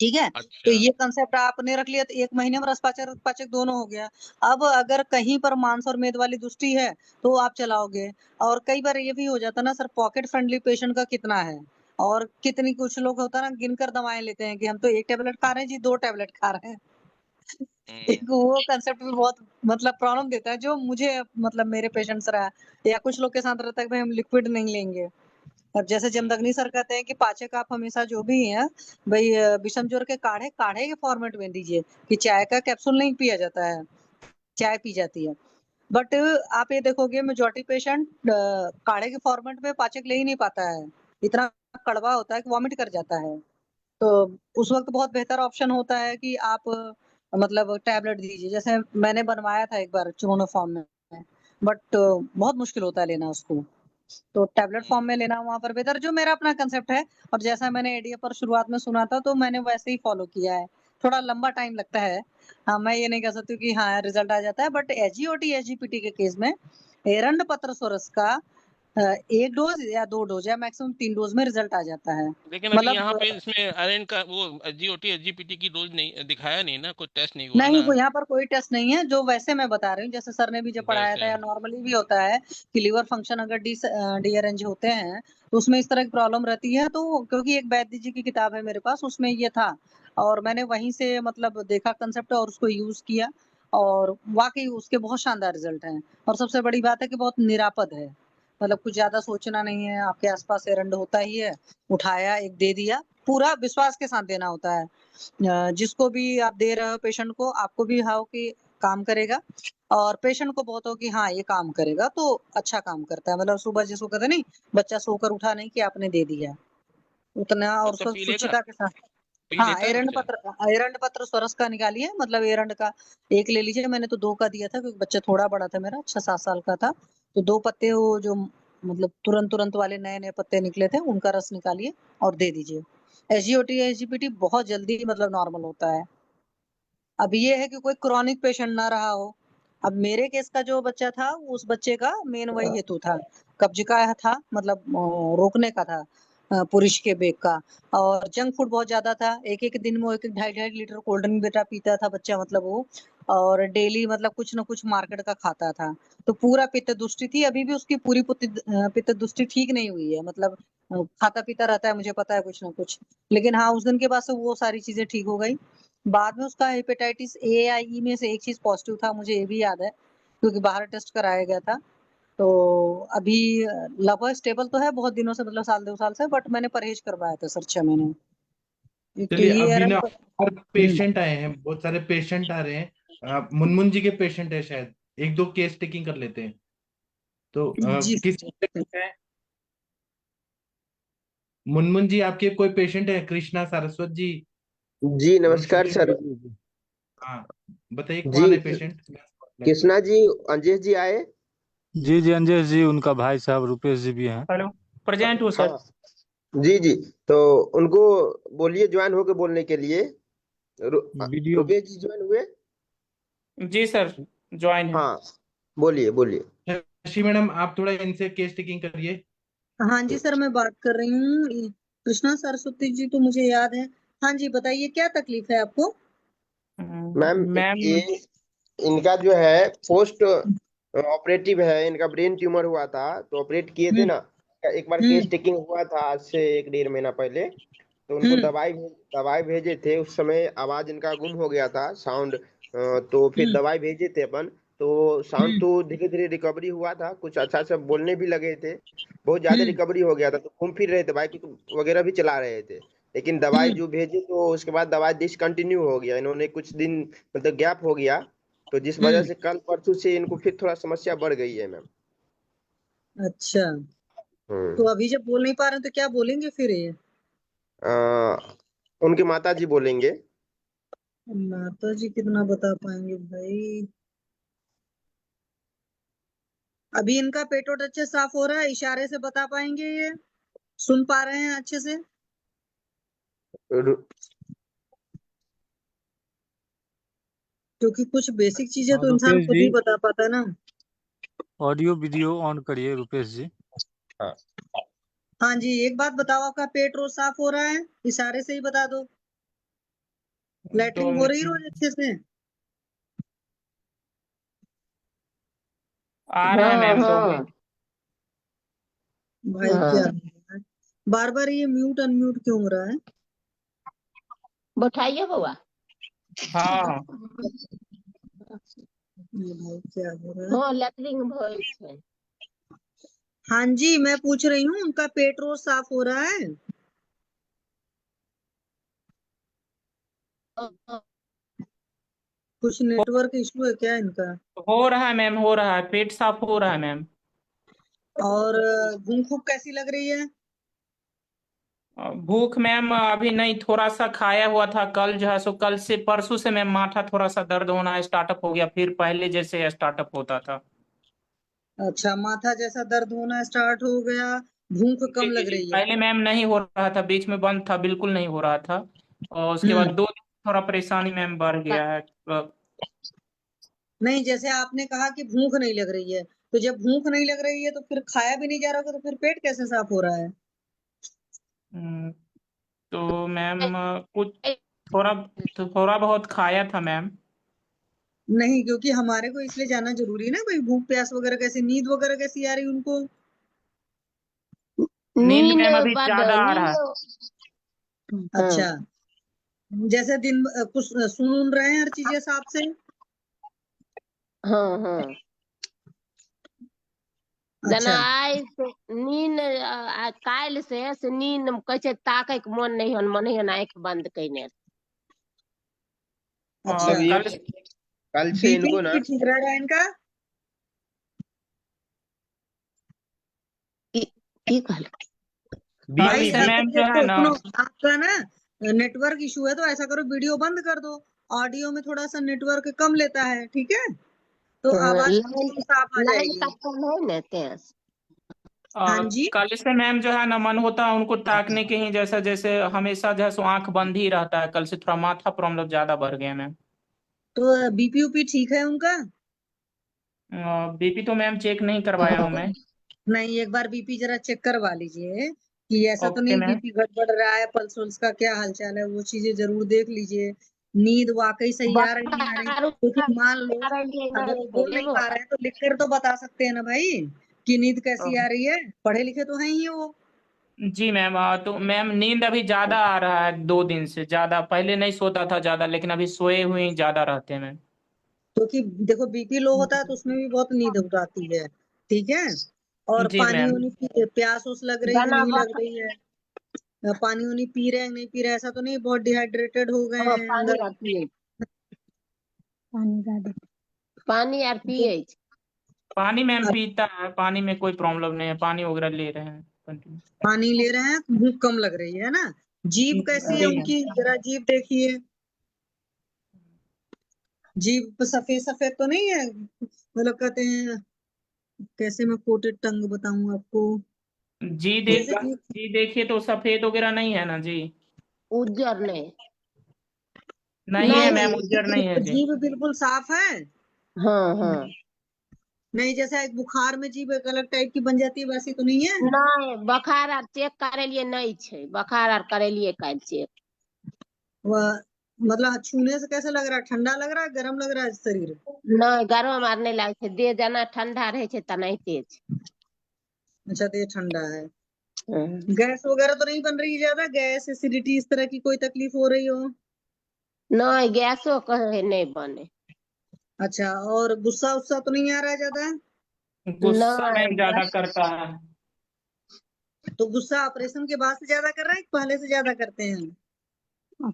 ठीक है। तो अच्छा। ये कंसेप्ट आपने रख लिया, तो 1 महीने में रसपाचक रक्तपाचक दोनों हो गया। अब अगर कहीं पर मांस और मेद वाली दुष्टि है, तो आप चलाओगे। और कई बार ये भी हो जाता है ना सर, पॉकेट फ्रेंडली पेशेंट का कितना है, और कितनी, कुछ लोग होता है ना गिनकर दवाएं लेते हैं कि हम तो 1 टेबलेट खा रहे हैं जी, 2 टेबलेट खा रहे हैं। एक हम्म। वो कंसेप्ट भी बहुत मतलब प्रॉब्लम देता है, जो मुझे मतलब मेरे पेशेंट्स रहा, या कुछ लोग के साथ रहता है कि भाई हम लिक्विड नहीं लेंगे। अब जैसे हम्म। जमदग्नि सर कहते हैं कि पाचक आप हमेशा जो भी है भाई, विषम ज्वर के काढ़े काढ़े के फॉर्मेट में दीजिए, कि चाय का कैप्सूल नहीं पिया जाता है, चाय पी जाती है। बट आप ये देखोगे मेजोरिटी पेशेंट काढ़े के फॉर्मेट में पाचक ले ही नहीं पाता है, इतना कड़वा होता है कि वॉमिट कर जाता है। तो उस वक्त बहुत बेहतर ऑप्शन होता है कि आप मतलब टैबलेट दीजिए, जैसे मैंने बनवाया था एक बार चूर्ण फॉर्म में, बट बहुत मुश्किल होता है लेना उसको, तो टैबलेट हम्म। फॉर्म में लेना वहां पर बेहतर, जो मेरा अपना कंसेप्ट है। और जैसा मैंने एडीए पर शुरुआत में सुना था, तो मैंने वैसे ही फॉलो किया है। थोड़ा लंबा टाइम लगता है, हाँ मैं ये नहीं कह सकती कि हाँ रिजल्ट आ जाता है, बट एजीओटी एसजीपीटी के केस में एरंड पत्र सोरस का 1 डोज या 2 डोज या मैक्सिमम 3 डोज में रिजल्ट आ जाता है। लेकिन अभी मतलब यहाँ पे इसमें आयरन का वो जीओटी एसजीपीटी की डोज नहीं दिखाया, नहीं ना, कोई टेस्ट नहीं हुआ नहीं, ना। वो यहाँ पर कोई टेस्ट नहीं है, जो वैसे मैं बता रही हूँ, जैसे सर ने भी जब पढ़ाया था, वैसे या नॉर्मली भी होता है कि लीवर फंक्शन अगर डीअरेंज होते हैं, तो उसमें इस तरह की प्रॉब्लम रहती है। तो क्योंकि एक वैद्य जी की किताब है मेरे पास, उसमें ये था, और मैंने वहीं से मतलब देखा कंसेप्ट और उसको यूज किया, और वाकई उसके बहुत शानदार रिजल्ट हैं। और सबसे बड़ी बात है कि बहुत निरापद है, मतलब कुछ ज्यादा सोचना नहीं है, आपके आसपास एरंड होता ही है, उठाया एक दे दिया, पूरा विश्वास के साथ देना होता है। जिसको भी आप दे रहे हो पेशेंट को, आपको भी हो कि काम करेगा, और पेशेंट को बहुत हो कि हाँ ये काम करेगा, तो अच्छा काम करता है। मतलब सुबह जिसको कहते हैं नहीं, बच्चा सोकर उठा नहीं कि आपने दे दिया, उतना, और अच्छा उसको पी लेगा, शुचिता के साथ। पी हाँ, लेता है बच्चा? एरंड पत्र स्वरस का निकालिए, मतलब एरंड का एक ले लीजिए। मैंने तो 2 का दिया था क्योंकि बच्चा थोड़ा बड़ा था मेरा, 6-7 साल का था, तो 2 पत्ते वो जो मतलब तुरंत वाले नए पत्ते निकले थे, उनका रस निकालिए और दे दीजिए। एसजीओटी एसजीपीटी बहुत जल्दी मतलब नॉर्मल होता है। अब ये है कि कोई क्रॉनिक पेशेंट ना रहा हो। अब मेरे केस का जो बच्चा था, उस बच्चे का मेन वही हेतु था, कब्ज का था, मतलब रोकने का था, पुरुष के बेग का। और जंक फूड बहुत ज्यादा था, एक दिन में 1-1.5 लीटर कोल्ड ड्रिंक बेटा पीता था बच्चा, मतलब वो, और डेली मतलब कुछ ना कुछ मार्केट का खाता था। तो पूरा पित्त दुष्टि थी, अभी भी उसकी पूरी पित्त दुष्टि ठीक नहीं हुई है, मतलब खाता पीता रहता है, मुझे पता है कुछ ना कुछ। लेकिन हाँ, उस दिन के बाद से वो सारी चीजें ठीक हो गई। बाद में उसका हेपेटाइटिस ए या ई में से एक चीज पॉजिटिव था, मुझे ये भी याद है, क्योंकि बाहर टेस्ट कराया गया था। तो अभी लगभग स्टेबल तो है बहुत दिनों से, मतलब 1-2 साल से, बट मैंने परहेज करवाया था सर 6 महीने। एक तो चलिए, ये अभी एरंड ना और पेशेंट आए हैं, बहुत सारे पेशेंट आ रहे हैं। मुनमुन जी के पेशेंट है शायद, एक दो केस टेकिंग कर लेते हैं। तो जी किस है? मुनमुन जी, आपके कोई पेशेंट है? कृष्णा सारस्वत जी, जी नमस्कार वंशुदेव सर। जी। हाँ, बताइए जी कौन है पेशेंट? कृष्णा जी, अंजेश जी आए। जी जी अंजेश जी, उनका भाई साहब रुपेश जी भी हैं। हेलो, प्रेजेंट हूँ सर। हाँ जी जी, तो उनको बोलिए ज्वाइन होके बोलने के लिए। वीडियो रुपेश जी ज्वाइन हुए? जी सर, ज्वाइन है। हाँ, बोलिए बोलिए। शशि मैडम, आप थोड़ा इनसे केस टेकिंग करिए। हाँ जी सर, मैं बात कर रही हूँ, कृष्णा सरस्वती जी तो मुझे याद है। हाँ जी, बताइए क्या तकलीफ है आपको? मैम, मैम, ये इनका जो है पोस्ट ऑपरेटिव है, इनका ब्रेन ट्यूमर हुआ था, तो ऑपरेट किए थे हम्म ना। एक बार केस हम्म टेकिंग हुआ था आज से 1-1.5 महीना पहले। तो उनको हम्म दवाई भेजे थे, उस समय आवाज इनका गुम हो गया था, साउंड। तो फिर हम्म दवाई भेजे थे अपन। तो साउंड हम्म तो धीरे धीरे रिकवरी हुआ था, कुछ अच्छा से बोलने भी लगे थे, बहुत ज्यादा हम्म रिकवरी हो गया था, तो घूम फिर रहे थे, बाइक वगैरह भी चला रहे थे। लेकिन दवाई हम्म जो भेजे तो उसके बाद दवाई डिसकंटिन्यू हो गया, इन्होंने कुछ दिन मतलब गैप हो गया। तो जिस वजह हम्म, से कल परसों से इनको फिर थोड़ा समस्या बढ़ गई है मैम। अच्छा, तो अभी जब बोल नहीं पा रहे हैं, तो क्या बोलेंगे फिर ये? उनके माता जी बोलेंगे। माता जी कितना बता पाएंगे भाई? अभी इनका पेट वोट अच्छे साफ हो रहा है, इशारे से बता पाएंगे ये? सुन पा रहे हैं अच्छे से? रु- क्योंकि कुछ बेसिक चीजें तो इंसान रुपेश खुद जी, ही बता पाता है ना। ऑडियो वीडियो ऑन करिए रुपेश जी। हाँ हाँ जी, एक बात बताओ, आपका पेट रोज साफ हो रहा है? इशारे से ही बता दो। 2 लैटरिन हो रही है रोज मिनट अच्छे से? आ रहा है मैम। 2 मिनट। भाई क्या है? बार बार ये म्यूट अनम्यूट क्यों हो रहा है? बैठाइए बउआ। हाँ, ये भाई क्या हो रहा है? हाँ लैट्रिन भइल छै। हाँ जी, मैं पूछ रही हूँ, उनका पेट रोज साफ हो रहा है? कुछ नेटवर्क इशू है क्या इनका? हो रहा है मैम, हो रहा है, पेट साफ हो रहा है मैम। और भूख खूब कैसी लग रही है? भूख मैम अभी नहीं, थोड़ा सा खाया हुआ था कल जो है, सो कल से परसों से मैम माथा थोड़ा सा दर्द होना स्टार्टअप हो गया, फिर पहले जैसे स्टार्टअप होता था। अच्छा, माथा जैसा दर्द होना स्टार्ट हो गया, भूख जी कम जी लग जी, रही है? पहले मैम नहीं हो रहा था, बीच में बंद था, बिल्कुल नहीं हो रहा था। और उसके बाद 2 दिन थोड़ा परेशानी मैम बढ़ गया है। नहीं, जैसे आपने कहा कि भूख नहीं लग रही है, तो जब भूख नहीं लग रही है तो फिर खाया भी नहीं जा रहा होगा, तो फिर पेट कैसे साफ हो रहा है? तो मैम कुछ थोड़ा थोड़ा बहुत खाया था मैम। नहीं, क्योंकि हमारे को इसलिए जाना जरूरी है ना, भाई भूख प्यास वगैरह कैसी, नींद वगैरह कैसी आ रही उनको? नींद नींद मैम अभी बड ज्यादा आ रहा है। नींद। अच्छा, जैसे दिन कुछ सुन रहे हैं हर चीजें साफ से? हाँ हाँ जना अच्छा आइ से नींद काल्हि से नींद कहै छै ताकै के मोन नहीं हन मन हन आंख बंद कैने अच्छा अब ये कल कल से बीपी इनको ना भी ठीक रहेगा इनका। की कहल कल भाई से सर मैम जो है देखो ना, सुनो, आपका ना नेटवर्क इशू है तो ऐसा करो वीडियो बंद कर दो, ऑडियो में थोड़ा सा नेटवर्क कम लेता है, ठीक है, तो आवाज लाइन एकदम साफ आ लाइन जाएगी। कटल है न तेज हाँ जी कल से मैम जो है ना मन होता है उनको ताकने के ही, जैसा जैसे हमेशा जो है सो आंख बंद ही रहता है। कल से थोड़ा माथा प्रॉब्लम ज्यादा बढ़ गया मैम। तो बीपी उपी ठीक है उनका? बीपी तो मैम चेक नहीं करवाया हूँ मैं। नहीं, एक बार बीपी जरा चेक करवा लीजिए कि ऐसा तो ओके नहीं मैम। बीपी गड़बड़ रहा है, पल्स वल्स का क्या हालचाल है, वो चीजें जरूर देख लीजिए। नींद वाकई सही आ रही नहीं आ रही, क्योंकि मान लो अगर वो बोल नहीं पा रहे हैं तो लिख कर तो बता सकते हैं ना भाई कि नींद कैसी आ रही है, पढ़े लिखे तो हैं ही वो। जी मैम, तो मैम नींद अभी ज्यादा आ रहा है, 2 दिन से ज्यादा। पहले नहीं सोता था ज्यादा, लेकिन अभी सोए हुए ही ज्यादा रहते हैं मैम। क्योंकि देखो बीपी लो होता है तो उसमें भी बहुत नींद उठाती है, ठीक है। और जी पानी मैम। वानी प्यास उस लग रही कि जना नहीं लग रही है, पानी वानी पी रहे हैं नहीं पी रहे हैं, ऐसा तो नहीं बहुत डिहाइड्रेटेड हो गए हैं पानी अंदर। आर पिए पानी आर तो पिए पानी मैम अब पीता है, पानी में कोई प्रॉब्लम नहीं है, पानी वगैरह ले रहे हैं कंटिन्यू। पानी ले रहे हैं, भूख कम लग रही है ना? जीभ कैसी है जी मैम। उनकी, जरा जीभ देखिए, जीभ सफेद सफेद तो नहीं है, मतलब कहते हैं, कैसे मैं कोटेड टंग बताऊं आपको, जी जैसे जीभ जी देखिए तो सफेद वगैरह नहीं है ना जी? उज्जर नहीं नहीं है नहीं मैम, नहीं, उज्जर नहीं है जी। जीभ बिल्कुल साफ है। हाँ हाँ नहीं जैसा एक बुखार में जीभ एक अलग टाइप की बन जाती है, वैसी तो नहीं है। नहीं बुखार आर चेक करेलिए नहीं छै बुखार आर करेलिए काल चेक वह मतलब छूने से कैसा लग रहा है, ठंडा लग रहा है, गर्म लग रहा है शरीर? नहीं गरम आर नहीं लागे छै देह जना ठंडा रहे छै तेनाहिते छै अच्छा तो ये ठंडा है। गैस वगैरह तो नहीं बन रही है ज्यादा, गैस एसिडिटी इस तरह की कोई तकलीफ हो रही हो? नहीं गैसो कहे नहीं बने अच्छा, और गुस्सा उस्सा तो नहीं आ रहा है ज्यादा? गुस्सा मैम नहीं ज्यादा करता है। तो गुस्सा ऑपरेशन के बाद से ज्यादा कर रहे हैं कि पहले से ज्यादा करते हैं?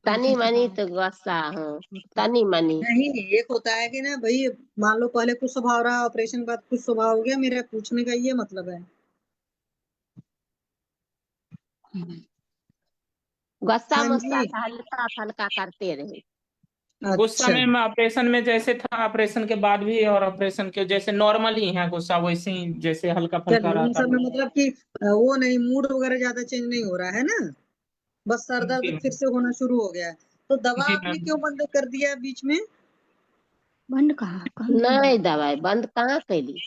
तनी मनी तो गुस्सा हाँ तनी मनी नहीं, एक होता है कि ना भाई, मान लो पहले कुछ स्वभाव रहा, ऑपरेशन के बाद कुछ स्वभाव हो गया, मेरा पूछने का ये मतलब है। गुस्सा हाँ मुस्सा जी। हल्का हल्का करते रहे गुस्सा अच्छा मैम ऑपरेशन में जैसे था, ऑपरेशन के बाद भी, और ऑपरेशन के जैसे नॉर्मल ही है गुस्सा, वैसे ही जैसे हल्का फुल्का चलिए, उन रहता सब में है। मतलब कि वो नहीं, मूड वगैरह ज्यादा चेंज नहीं हो रहा है ना, बस सर जी दर्द फिर से होना शुरू हो गया है। तो दवा जी आपने मैम। क्यों बंद कर दिया बीच में? नहीं दवाई बंद कहाँ कैली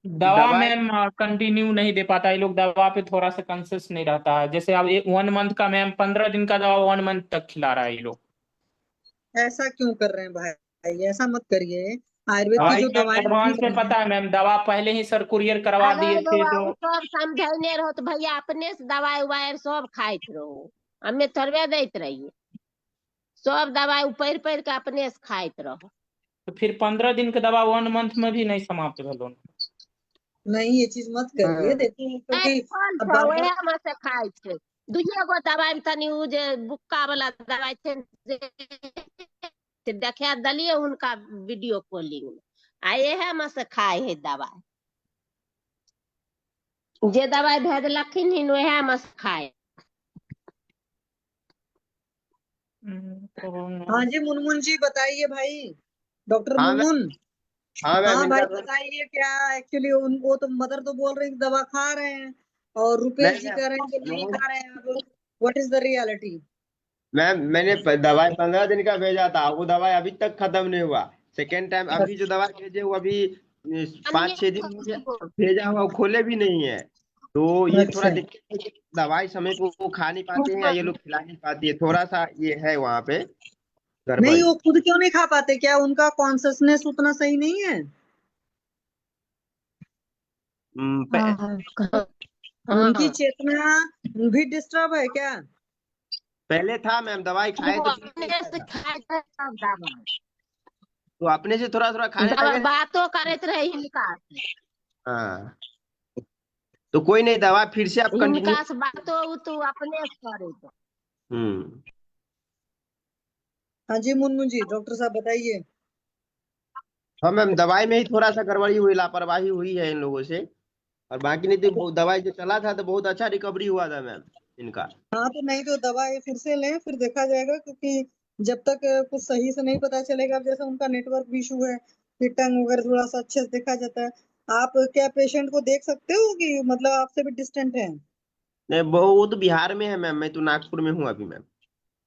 दवा दवाई मैम कंटिन्यू नहीं दे पाता, ये लोग दवा पे थोड़ा सा कंसियस नहीं रहता है। जैसे अब 1 मंथ का मैम, 15 दिन का दवा 1 मंथ तक खिला रहा है ये लोग। ऐसा क्यों कर रहे हैं भाई, ऐसा मत करिए। आयुर्वेद की दवाई जो मैम दवाएं एडवांस मिल में रही हैं, पता है मैम, दवा पहले ही सर कुरियर करवा अरे दिए थे बाबा तो। उ सब समझैने रहो तो भैया अपने से दवाई उवाई सब खाइत रहो हमें थोड़बे दैत रहिए सब दवाई पैर पैर के अपने से खाइत रहो तो फिर 15 दिन के दवा 1 मंथ में भी नहीं समाप्त भेल। नहीं ये चीज मत करिए, देखिए क्योंकि फल अब छौ बार बार ओहे में से खाइ छै दुइये गो दवाई में तनी उ जे बुक्का वाला दवाई छै से देखा देलिए उनका वीडियो कॉलिंग में आ एहे में से खाए है दवाई जे दवाई भेजलखिन हिन ओहे में से खाए हाँ जी मुनमुन जी बताइए भाई, डॉक्टर हाँ मैम, मुनमुन। हाँ मैम हाँ इनका भाई तो बताइए क्या एक्चुअली, उन वो तो मदर तो बोल रही हैं कि दवा खा रहे हैं, और रुपेश नहीं जी मैम कह रहे हैं कि नहीं मैम खा रहे हैं, अब what is the reality? Ma'am, मैंने दवाई 15 दिन का भेजा था, वो दवाई अभी तक खत्म नहीं हुआ। सेकेंड टाइम अभी जो दवाई भेजे वो अभी 5-6 दिन हो गया भेजा हुआ, वो खोले भी नहीं है। तो ये थोड़ा अच्छा, दिक्कत है कि दवाई समय को वो खा नहीं पाते हैं या ये लोग खिला नहीं पाती है, थोड़ा सा ये है वहाँ पे नहीं गड़बड़ी। वो खुद क्यों नहीं खा पाते, क्या उनका कॉन्शसनेस उतना सही नहीं है? उनकी हाँ चेतना भी डिस्टर्ब है क्या? पहले था मैम, दवाई खाए वो तो ठीक अपने रहता से था, खाए थे सब दवाई तो अपने से थोड़ा थोड़ा खाने दवा लगे। बातो करैत रहे हिनका से हाँ तो कोई नहीं, दवा फिर से आप कंटिन्यू। इनका से बात हो तो अपने से करे तो। हाँ जी मुनमुन जी, डॉक्टर साहब बताइए। हाँ मैम, दवाई में ही थोड़ा सा गड़बड़ी हुई, लापरवाही हुई है इन लोगों से, और बाकी नहीं तो दवाई जो चला था तो बहुत अच्छा रिकवरी हुआ था मैम इनका। हाँ तो नहीं तो दवाई फिर से लें, फिर देखा जाएगा, क्योंकि जब तक कुछ सही से नहीं पता चलेगा, अब जैसे उनका नेटवर्क भी इशू है, फिर टंग वगैरह थोड़ा सा अच्छे से देखा जाता है। आप क्या पेशेंट को देख सकते हो कि मतलब आपसे भी डिस्टेंट है? नहीं, वो तो बिहार में है मैम, मैं तो नागपुर में हूँ अभी मैम।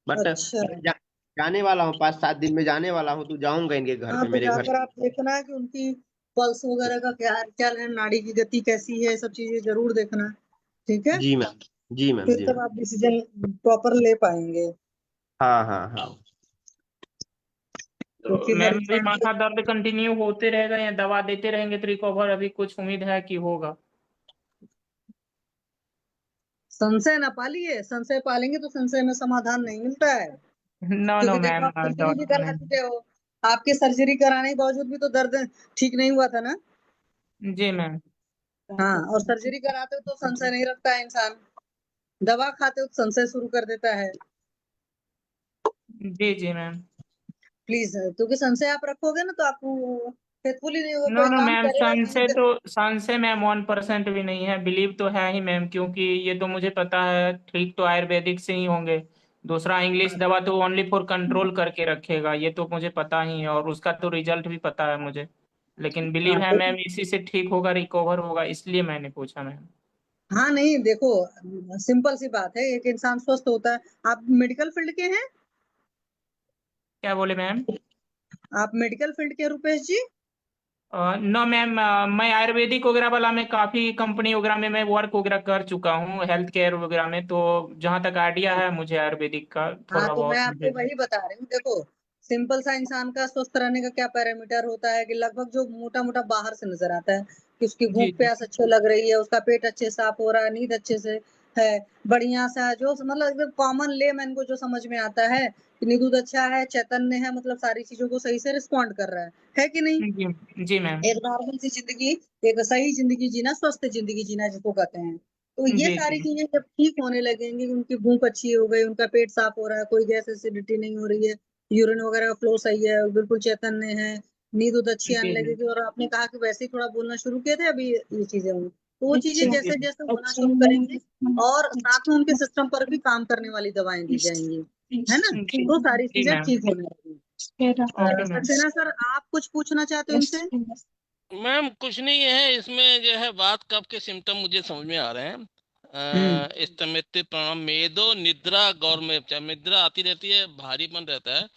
बट अच्छा। जाने वाला हूँ, 5-7 दिन में जाने वाला हूँ, तो जाऊंगा इनके घर हाँ पे, तो मेरे घर। जाकर आप देखना कि उनकी पल्स वगैरह का क्या हाल है, नाड़ी की गति कैसी है, सब चीजें जरूर देखना। ठीक है, जी मैम, जी मैम, फिर जी तब मैम। आप डिसीजन प्रॉपर ले पाएंगे। हाँ हाँ हाँ। तो क्योंकि हर मैम अभी इंसान माथा दर्द कंटिन्यू होते रहेगा या दवा देते रहेंगे तो रिकवर अभी कुछ उम्मीद है कि होगा? संशय ना पालिए, संशय पालेंगे तो संशय में समाधान नहीं मिलता है। नो नो क्योंकि देखो मैम, आप सर्जरी भी डॉक्टर करा मैम। चुके हो, आपके सर्जरी कराने के बावजूद भी तो दर्द ठीक नहीं हुआ था ना। जी मैम। हाँ, और सर्जरी कराते हो तो संशय नहीं रखता है इंसान, दवा खाते हो तो संशय शुरू कर देता है। जी जी मैम। प्लीज, क्योंकि संशय आप रखोगे ना तो आपको फेथफुली नहीं होगा, नो कोई नो काम मैम, करेगा नहीं संशय तो। तो संशय मैम 1% भी नहीं है, बिलीव तो है ही मैम, क्योंकि ये तो मुझे पता है ठीक तो आयुर्वेदिक से ही होंगे। दूसरा इंग्लिश दवा तो ओनली फॉर कंट्रोल करके रखेगा, ये तो मुझे पता ही है, और उसका तो रिजल्ट भी पता है मुझे। लेकिन बिलीव हाँ है मैम इसी से ठीक होगा, रिकवर होगा, इसलिए मैंने पूछा मैम। हाँ, नहीं देखो, सिंपल सी बात है, एक इंसान स्वस्थ होता है। आप मेडिकल फील्ड के हैं? क्या बोले मैम? आप मेडिकल फील्ड के हैं, रुपेश जी? नो मैम, मैं आयुर्वेदिक वगैरह वाला में काफ़ी कंपनी वगैरह में मैं वर्क वगैरह कर चुका हूँ, हेल्थ केयर वगैरह में, तो जहाँ तक आइडिया है मुझे आयुर्वेदिक का हाँ थोड़ा तो मैं बहुत आपको मुझे। वही बता रही हूँ। देखो, सिंपल सा इंसान का स्वस्थ रहने का क्या पैरामीटर होता है कि लगभग जो मोटा मोटा बाहर से नजर आता है कि उसकी जी भूख जी प्यास अच्छे लग रही है, उसका पेट अच्छे साफ हो रहा है, नींद अच्छे से है, बढ़िया सा जो मतलब एकदम कॉमन लेमैन को जो समझ में आता है कि नींद अच्छा है, चैतन्य है, मतलब सारी चीजों को सही से रिस्पॉन्ड कर रहा है कि नहीं? जी जी मैम। एक नॉर्मल सी जिंदगी, एक सही जिंदगी जीना, स्वस्थ जिंदगी जीना जिसको कहते हैं। तो ये जी सारी जी चीजें जब ठीक होने लगेंगी, उनकी भूख अच्छी हो गई, उनका पेट साफ हो रहा है, कोई गैस एसिडिटी नहीं हो रही है, यूरिन वगैरह का फ्लो सही है, बिल्कुल चैतन्य है, नींद उद अच्छी आने जी जी लगेगी, और आपने कहा कि वैसे ही थोड़ा बोलना शुरू किए थे अभी, ये चीजें हुई तो वो चीजें जी जैसे जैसे होना शुरू करेंगी, और साथ में उनके सिस्टम पर भी काम करने वाली दवाएं दी जाएंगी, है ना, जी तो सारी जी चीजें मैम। ठीक होने लगेंगी। Okay ma'am. सक्सेना सर, आप कुछ पूछना चाहते हो इनसे? मैम कुछ नहीं है इसमें, जो है बात कफ के सिम्टम मुझे समझ में आ रहे हैं। स्तमित प्राणायाम, मेदो निद्रा गौर में निद्रा आती रहती है, भारीपन रहता है,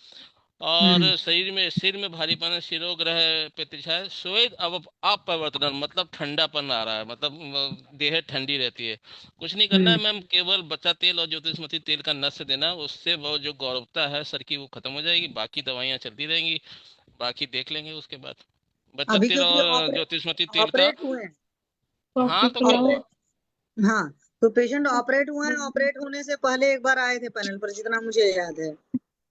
और शरीर में सिर में भारीपन, शिरोग्रह प्रतिछाय, श्वेत अपवर्तन, मतलब ठंडापन आ रहा है, मतलब देह ठंडी रहती है। कुछ नहीं करना है मैम, केवल बच्चा तेल और ज्योतिषमती तेल का नस्य देना, उससे वो जो गौरवता है सर की वो खत्म हो जाएगी, बाकी दवाइयाँ चलती रहेंगी, बाकी देख लेंगे उसके बाद। बच्चा अभी तेल क्योंकि और ज्योतिषमती तेल का। ऑपरेट हुए हैं, हाँ तो क्या हुआ? ऑपरेट, हाँ, तो पेशेंट ऑपरेट हुए हैं, ऑपरेट होने से पहले एक बार आए थे पैनल पर, जितना मुझे याद है।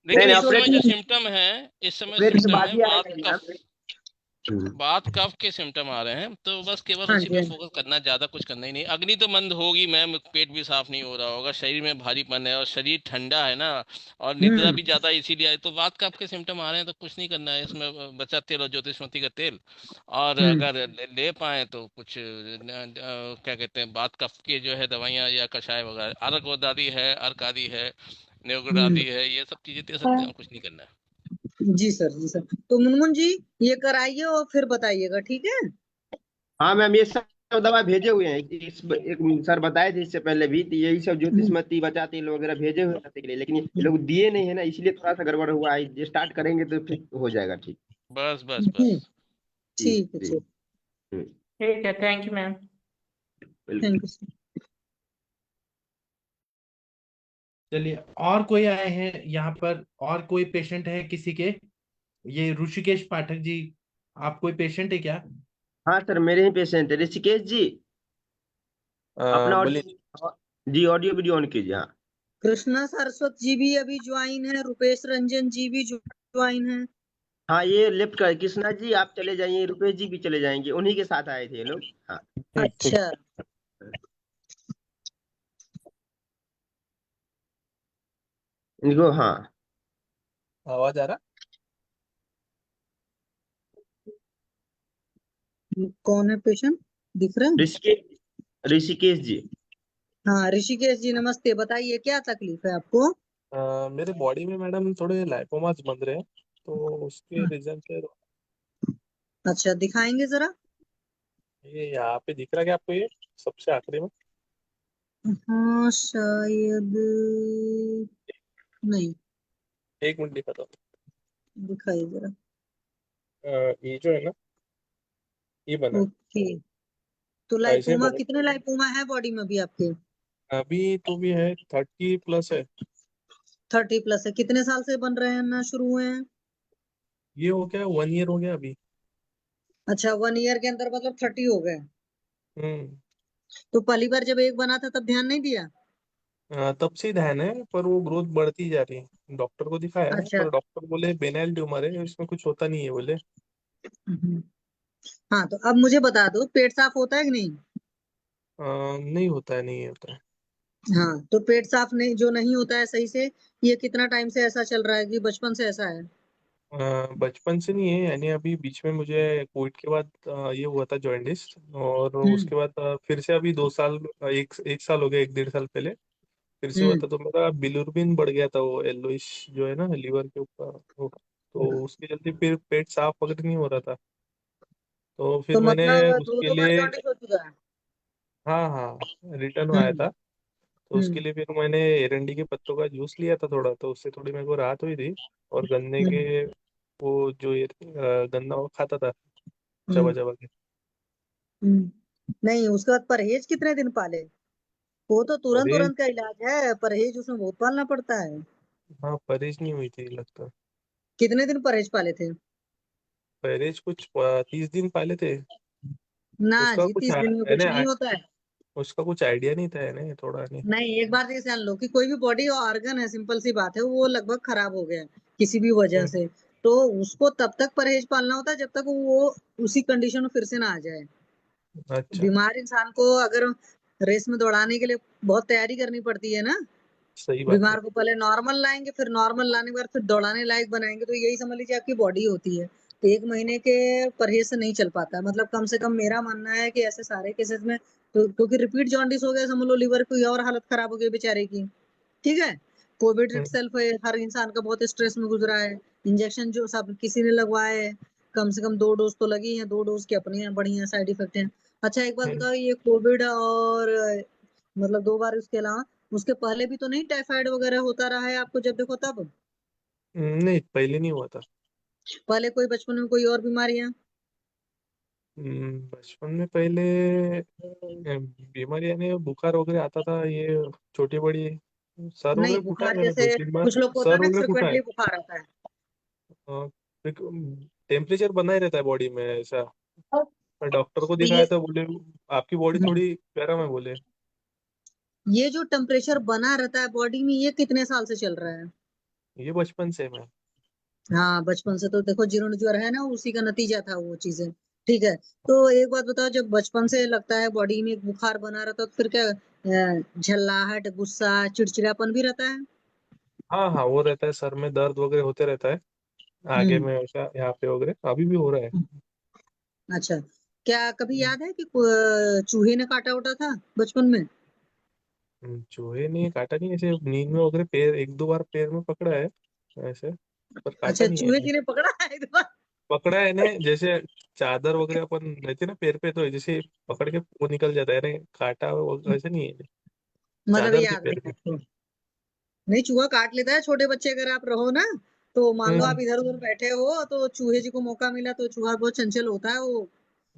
तो लेकिन नहीं, उस इस समय जो ऑपरेट सिम्टम है, इस समय ऑपरेट के सिम्टम बाद है ही बात आएगा जी कफ, मैम। बात कफ के सिम्टम आ रहे हैं, तो बस केवल हाँ उसी जी, पे हाँ फोकस करना, ज्यादा कुछ करना ही नहीं। अग्नि तो मंद होगी मैम, पेट भी साफ नहीं हो रहा होगा, शरीर में भारीपन है और शरीर ठंडा है ना, और निद्रा भी ज्यादा इसीलिए आई, तो बात कफ के सिम्टम आ रहे हैं, तो कुछ नहीं करना है इसमें, बच्चा तेल और ज्योतिषमती का तेल, और अगर ले पाए तो कुछ क्या कहते हैं, बात कफ की जो है दवाइयाँ या कषाय वगैरह, अर्क आदि है, अर्क आदि है, न्योगुड आदि है, ये सब चीजें दे सकते हैं, और कुछ नहीं करना है। जी सर, जी सर। तो मुनमुन जी, ये कराइए और फिर बताइएगा, ठीक है? हाँ मैम, ये सब दवा भेजे हुए हैं, एक सर बताए थे इससे पहले भी, तो यही सब ज्योतिषमती बचा तेल वगैरह भेजे हुए हैं के लिए, लेकिन ये लोग दिए नहीं है ना, इसलिए थोड़ा सा गड़बड़ हुआ है। ये स्टार्ट करेंगे तो फिर हो जाएगा ठीक। बस बस जी, बस। जी ठीक है, जी। ठीक। ठीक है, थैंक यू मैम। बिल्कुल। Thank you sir. चलिए, और कोई आए हैं यहाँ पर? और कोई पेशेंट है किसी के? ये ऋषिकेश पाठक जी, आप कोई पेशेंट है क्या? हाँ सर, मेरे ही पेशेंट है ऋषिकेश जी, अपना बोलिए। ऑडियो, जी ऑडियो वीडियो ऑन कीजिए। हाँ कृष्णा सरस्वत जी भी अभी ज्वाइन है, रुपेश रंजन जी भी ज्वाइन है। हाँ, ये लेफ्ट कर, कृष्णा जी आप चले जाइए, रुपेश जी भी चले जाएंगे, उन्हीं के साथ आए थे ये लोग। हाँ अच्छा, इनको हाँ। आवाज आ रहा? कौन है पेशेंट दिख रहा है? ऋषिकेश ऋषिकेश जी। हाँ ऋषिकेश जी नमस्ते, बताइए क्या तकलीफ है आपको? मेरे बॉडी में मैडम थोड़े लाइपोमास बन रहे हैं, तो उसके रीजन से अच्छा दिखाएंगे जरा। ये यहाँ पे दिख रहा है क्या आपको, ये सबसे आखिरी में? हाँ शायद नहीं। एक मिनट दिखाता दिखाइए जरा। हूँ। ये जो है ना, ये बना है। ओके, तो ऐसे लाइपोमा बना कितने लाइपोमा है बॉडी में अभी आपके? है। अभी तो भी है 30+ है। 30+ है, कितने साल से बन रहे हैं ना शुरू हुए हैं? ये हो गया 1 ईयर हो गया अभी। अच्छा 1 ईयर के अंदर मतलब 30 हो गए। हम्म। तो पहली बार जब एक बना था तब ध्यान नहीं दिया? तब से ध्यान है, पर वो ग्रोथ बढ़ती जा रही है। डॉक्टर को दिखाया है, अच्छा। पर डॉक्टर बोले बेनाइल ट्यूमर है, इसमें कुछ होता नहीं है बोले। हम्म। हाँ तो अब मुझे बता दो, पेट साफ होता है कि नहीं? नहीं होता है, नहीं होता है। हाँ तो पेट साफ नहीं, जो नहीं होता है सही से, ये कितना टाइम से ऐसा चल रहा है कि बचपन से ऐसा है? बचपन से नहीं है, यानी अभी बीच में मुझे कोविड के बाद ये हुआ था जॉइंडिस। और हम्म। उसके बाद फिर से अभी 2 साल, एक साल हो गया, 1 डेढ़ साल पहले फिर से हुआ हम्म। था। तो मेरा बिलिरुबिन बढ़ गया था, वो येलोइश जो है ना लीवर के ऊपर तो उसके चलते फिर पेट साफ वगैरह नहीं हो रहा था। तो तो फिर मैंने मतलब दो उसके दो बार लिए, जॉन्डिस हो चुका है? हाँ हाँ, रिटर्न आया हम्म। था। तो उसके हम्म। लिए फिर मैंने एरंडी के पत्तों का जूस लिया था थोड़ा, तो उससे थोड़ी मेरे को राहत हुई थी। और गन्ने हम्म। के वो जो ये गन्ना वो खाता था चबा हम्म। चबा के। नहीं उसके बाद परहेज कितने दिन पाले? वो तो तुरंत परहेज, तुरंत का इलाज है, परहेज उसमें बहुत पालना पड़ता है। हाँ परहेज नहीं हुई थी लगता। कितने दिन परहेज पाले थे? परहेज कुछ 30 दिन पहले थे। ना उसका जी, कुछ 30 दिन में है कुछ ना, नहीं होता है। उसका कुछ आइडिया नहीं था, है ना थोड़ा नहीं। नहीं एक बार ये जान लो कि कोई भी बॉडी ऑर्गन है, सिंपल सी बात है, वो लगभग खराब हो गया है किसी भी वजह हम्म, से, तो उसको तब तक परहेज पालना होता है जब तक वो उसी कंडीशन में फिर से ना आ जाए। अच्छा, बीमार इंसान को अगर रेस में दौड़ाने के लिए बहुत तैयारी करनी पड़ती है ना। सही बात है। बीमार को पहले नॉर्मल लाएंगे, फिर नॉर्मल लाने के बाद फिर दौड़ाने लायक बनाएंगे, तो यही समझ लीजिए आपकी बॉडी होती है। तो 1 महीने के परहेज से नहीं चल पाता, मतलब कम से कम मेरा मानना है कि ऐसे सारे केसेस में, तो क्योंकि रिपीट जॉन्डिस हो गया समझ लो, लिवर की और हालत खराब हो गई बेचारे की। ठीक है। कोविड हम्म, इटसेल्फ हर इंसान का बहुत स्ट्रेस में गुजरा है। इंजेक्शन जो सब किसी ने लगवाए है, कम से कम 2 डोज तो लगी है, 2 डोज के अपने हैं बढ़िया साइड इफेक्ट है। अच्छा एक बात हम्म, बताओ, ये कोविड और मतलब 2 बार उसके अलावा उसके पहले भी तो नहीं टाइफाइड वगैरह होता रहा है आपको जब देखो तब? नहीं पहले नहीं हुआ था। पहले कोई बचपन में कोई और बीमारियां? बचपन में पहले बीमारी यानी बुखार वगैरह आता था, ये छोटी बड़ी। सर नहीं वगैरह फूटा है बुखार मेरा जैसे 2 3 बार। कुछ लोग को होता सर है ना, वगैरह फूटा है। फ्रिक्वेंटली बुखार आता है। टेम्परेचर बना ही रहता है बॉडी में ऐसा। मैं डॉक्टर को तो दिखाया था, बोले आपकी बॉडी थोड़ी गर्म है बोले। ये जो टेम्परेचर बना रहता है बॉडी में, ये कितने साल से चल रहा है? ये बचपन से मैं। हाँ बचपन से, तो देखो जीर्ण ज्वर है ना, उसी का नतीजा था वो चीजें। ठीक है। तो एक बात बताओ, जब बचपन से लगता है बॉडी में एक बुखार बना रहता है, तो फिर क्या झल्लाहट, गुस्सा, चिड़चिड़ापन भी रहता है? हाँ हाँ, वो रहता है, सर में दर्द वगैरह होते रहता है आगे हम्म। में ऐसा, यहाँ पे वगैरह अभी भी हो रहा है। अच्छा, क्या कभी हम्म, याद है कि चूहे ने काटा उटा था बचपन में? चूहे ने काटा नहीं, ऐसे नींद में वगैरह पैर 1 2 बार पैर में पकड़ा है ऐसे, पर काटा अच्छा नहीं चूहे है। जी ने पकड़ा है एक बार? पकड़ा है ना, जैसे चादर वगैरह अपन रहती है ना पैर पे, तो जैसे पकड़ के वो निकल जाता है ना, काटा वैसे नहीं है। मतलब चादर थी याद पैर नहीं पे। आपको? नहीं चूहा काट लेता है छोटे बच्चे, अगर आप रहो ना, तो मान लो आप हम्म, इधर उधर बैठे हो तो चूहे जी को मौका मिला, तो चूहा बहुत चंचल होता है वो,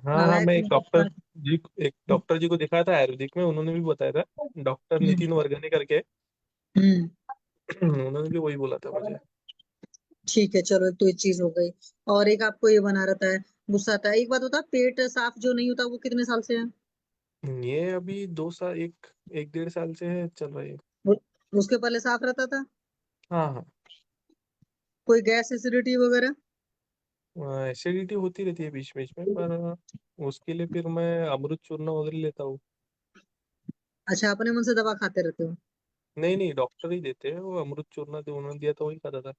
हाँ हाँ, नालायक मैं नहीं करता। एक डॉक्टर जी को दिखाया था आयुर्वेदिक में, उन्होंने भी बताया था, डॉक्टर हम्म। नितिन वर्गने करके। हम्म। उन्होंने भी वही बोला था मुझे। ठीक है चलो, एक तो ये चीज हो गई। और एक आपको ये बना रहता है, गुस्सा आता है। एक बात होता, पेट साफ जो नहीं होता वो कितने साल से है? ये अभी 2 साल, एक 1.5 साल से है, चल रही है। वो- उसके पहले साफ रहता था? हाँ हाँ। कोई गैस एसिडिटी वगैरह? एसिडिटी होती रहती है बीच बीच में, पर उसके लिए फिर मैं अमृत चूर्ण वगैरह लेता हूँ। अच्छा अपने मन से दवा खाते रहते हो? नहीं नहीं, डॉक्टर ही देते हैं, वो अमृत चूर्ण उन्होंने दिया था वही खाता था।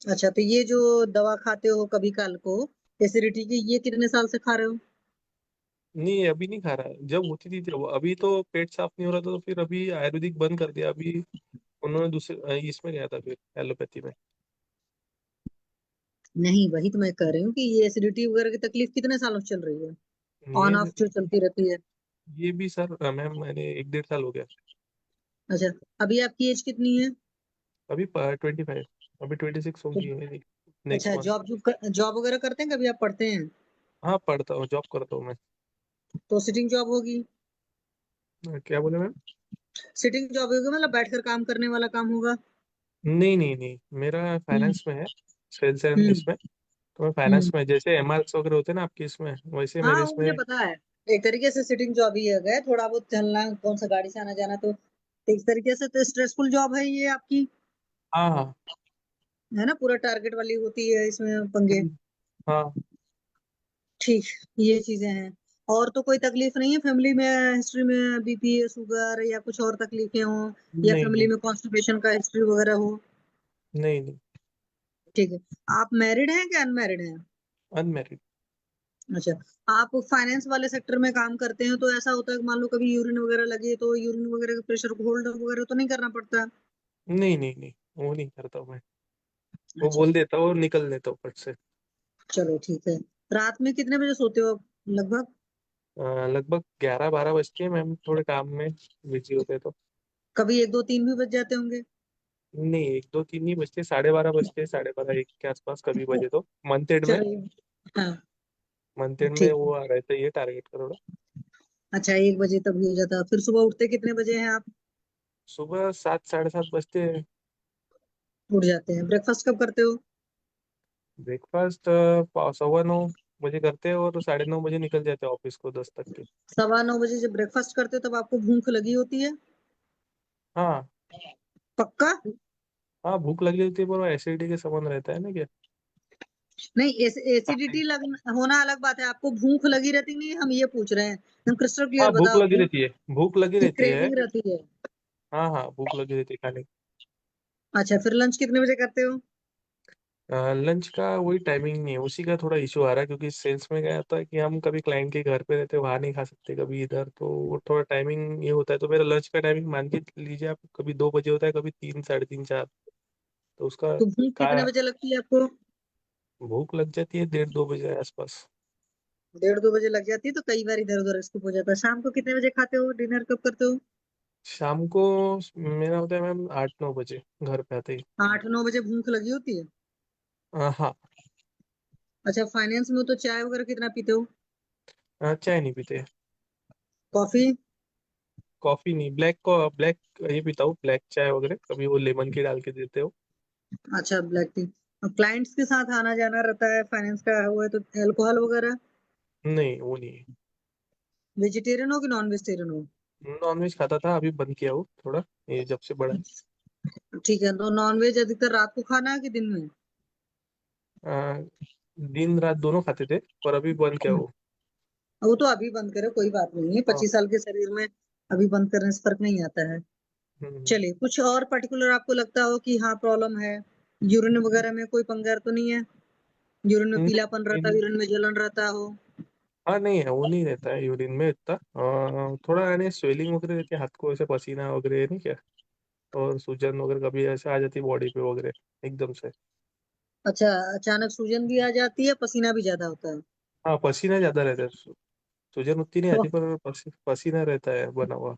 अच्छा, तो ये जो दवा खाते हो कभी काल को एसिडिटी की, ये कितने साल से खा रहे हो? नहीं अभी नहीं खा रहा है, जब होती थी जब, अभी तो पेट साफ नहीं हो रहा था तो फिर अभी आयुर्वेदिक बंद कर दिया। अभी उन्होंने दूसरे इसमें गया था फिर एलोपैथी में। नहीं, वही तो मैं कह रही हूँ कि ये एसिडिटी वगैरह की तकलीफ कितने सालों से चल रही है, ऑन ऑफ ये जो चलती रहती है? ये भी सर मैम मैंने 1-1.5 साल हो गया। अच्छा, अभी आपकी एज कितनी है? अभी 25, अभी 26 होगी मेरी नेक्स्ट अच्छा, मंथ। जॉब वगैरह करते हैं कभी, आप पढ़ते हैं? हाँ पढ़ता हूँ, जॉब करता हूँ मैं। तो सिटिंग जॉब होगी। क्या बोले मैम? सिटिंग जॉब होगी मतलब बैठकर काम करने वाला काम होगा। नहीं नहीं नहीं, मेरा हम्म फाइनेंस में है, सेल्स एंड हम्म इसमें। तो मैं फाइनेंस हम्म में, जैसे एमआरएस वगैरह होते हैं ना आपके इसमें, वैसे हाँ, मेरे वो मुझे इसमें। पता है। एक तरीके से सिटिंग जॉब ही है, थोड़ा बहुत चलना, कौन सा गाड़ी से आना जाना, तो एक तरीके से तो स्ट्रेसफुल जॉब है ये आपकी, हाँ हाँ। है ना? पूरा टारगेट वाली होती है इसमें पंगे। हाँ ठीक, ये चीजें हैं। और तो कोई तकलीफ नहीं है फैमिली में, हिस्ट्री में बीपी शुगर या कुछ और तकलीफें हो, या नहीं फैमिली नहीं में कॉन्स्टिपेशन का हिस्ट्री वगैरह हो? नहीं नहीं। ठीक है। आप मैरिड हैं कि अनमैरिड हैं? अनमेरिड। अच्छा, आप फाइनेंस वाले सेक्टर में काम करते हैं, तो ऐसा होता है कि मान लो कभी यूरिन वगैरह लगे तो यूरिन वगैरह का प्रेशर होल्ड वगैरह तो नहीं करना पड़ता? नहीं नहीं नहीं, वो नहीं करता हूँ मैं। वो अच्छा, बोल देता हूँ और निकल लेता हूँ फट से। चलो ठीक है। रात में कितने बजे सोते हो आप लगभग? लगभग 11-12 बजती है मैम, थोड़े काम में बिजी होते हैं तो। कभी 1 2 3 भी बज जाते होंगे? नहीं 1-2-3 नहीं बजते, 12:30 बजते, 12:30-1 के आसपास कभी बजे तो मंथ एंड में। चलो, हाँ, मंथ एंड में ठीक वो है। रहता ही है टारगेट का थोड़ा। अच्छा, 1 बजे तक भी हो जाता है, फिर सुबह उठते कितने बजे हैं आप? सुबह 7-7:30 बजते हैं। उठ जाते हैं। ब्रेकफास्ट कब करते हो? ब्रेकफास्ट 9:15 बजे करते हैं और 9:30 बजे निकल जाते हैं ऑफिस को 10 तक के। 9:15 बजे जब ब्रेकफास्ट करते हो तब आपको भूख लगी होती है? हाँ पक्का? हाँ, भूख लगी होती है, पर वो एसिडिटी के समान रहता है ना क्या। नहीं, एसिडिटी होना अलग बात है, आपको भूख लगी रहती नहीं है, हम ये पूछ रहे हैं। हम क्रिस्टल हाँ क्लियर भूख बताओ, लगी रहती है, भूख लगी कि रहती है। क्रेविंग रहती है? हाँ हाँ, भूख लगी रहती है खाने की। अच्छा, फिर लंच कितने बजे करते हो? लंच का वही टाइमिंग नहीं है, उसी का थोड़ा इशू आ रहा है, क्योंकि सेल्स में क्या होता है कि हम कभी क्लाइंट के घर पे रहते हैं, वहाँ नहीं खा सकते कभी इधर, तो वो थोड़ा टाइमिंग ये होता है। तो मेरा लंच का टाइमिंग मान के लीजिए आप, कभी 2 बजे होता है, कभी 3, 3:30, 4। तो उसका तो भूख का कितने बजे लगती है आपको? भूख लग जाती है 1:30-2 बजे आसपास। 1 1:30 बजे लग जाती है, तो कई बार इधर उधर स्किप हो जाता है। शाम को कितने बजे खाते हो, डिनर कब करते हो? शाम को मेरा होता है मैम 8-9 बजे घर पे आते ही। 8 9 बजे भूख लगी होती है? हाँ। अच्छा, फाइनेंस में हो तो चाय वगैरह कितना पीते हो? चाय नहीं पीते। कॉफी? कॉफी नहीं, ब्लैक ये पीता हूँ, ब्लैक चाय वगैरह, कभी वो लेमन की डाल के देते हो। अच्छा, ब्लैक टी। क्लाइंट्स के साथ आना जाना रहता है, फाइनेंस का हुआ है तो अल्कोहल वगैरह? नहीं वो नहीं है। वेजिटेरियन हो कि नॉन वेजिटेरियन हो? नॉन वेज खाता था, अभी बंद किया वो थोड़ा, ये जब से बड़ा ठीक है, तो नॉन वेज अधिकतर रात को खाना है कि दिन में? है। दिन रात दोनों खाते थे, पर अभी बंद किया वो। वो तो अभी बंद करे, कोई बात नहीं है, हाँ। 25 साल के शरीर में अभी बंद करने से फर्क नहीं आता है। हम्म। चलिए, कुछ और पर्टिकुलर आपको लगता हो कि हाँ प्रॉब्लम है? यूरिन वगैरह में कोई पंगार तो नहीं है? यूरिन में पीलापन रहता, नहीं, यूरिन में जलन रहता हो? हाँ नहीं है, वो नहीं रहता है यूरिन में इतना। थोड़ा यानी स्वेलिंग वगैरह रहती है हाथ को, ऐसे पसीना वगैरह नहीं क्या, और सूजन वगैरह कभी ऐसे आ जाती है बॉडी पे वगैरह एकदम से। अच्छा, अचानक सूजन भी आ जाती है, पसीना भी ज्यादा होता है? हाँ पसीना ज्यादा रहता है, सूजन उतनी नहीं तो, आती, पर पसीना रहता है बना हुआ।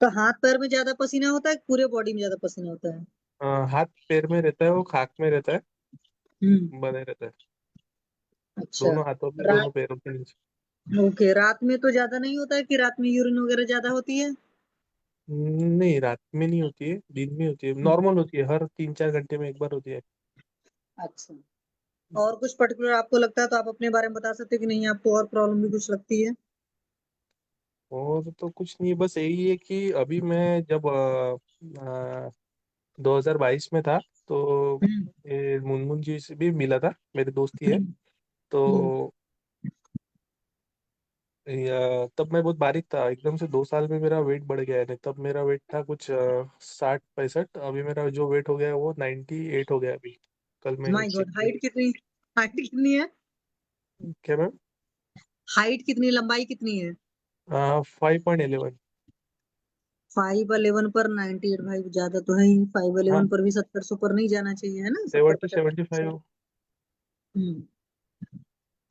तो हाथ पैर में ज्यादा पसीना होता है कि पूरे बॉडी में ज्यादा पसीना होता है? हाथ पैर में रहता है, वो खाक में रहता है, हम्म बने रहता है, अच्छा। दोनों हाथों पे, रात दोनों पैरों के नीचे। ओके, रात में तो ज्यादा नहीं होता है कि रात में यूरिन वगैरह ज्यादा होती है? नहीं रात में नहीं होती है, दिन में होती है, नॉर्मल होती है, हर 3-4 घंटे में एक बार होती है। अच्छा, और कुछ पर्टिकुलर आपको लगता है तो आप अपने बारे में बता सकते हैं कि नहीं, आपको और प्रॉब्लम भी कुछ लगती है? और तो कुछ नहीं, बस यही है कि अभी मैं जब 2022 में था, तो हम्म ये मुनमुन जी से भी मिला था, मेरे दोस्त ही है। हम्म हम्म तो तब मैं बहुत बारीक था, एकदम से 2 साल में मेरा वेट बढ़ गया है। नहीं तब मेरा वेट था कुछ 60-65, अभी मेरा जो वेट हो गया है वो 98 हो गया अभी। कल मैंने माय चेक गॉड, किया। हाइट कितनी है? क्या मैम? हाइट कितनी, लंबाई कितनी है? 5.11। 5'11" पर 98 भाई ज्यादा तो है ही। 5'11" हाँ, पर भी 70 पर नहीं जाना चाहिए, है ना? 70 70-75। 75। हम्म।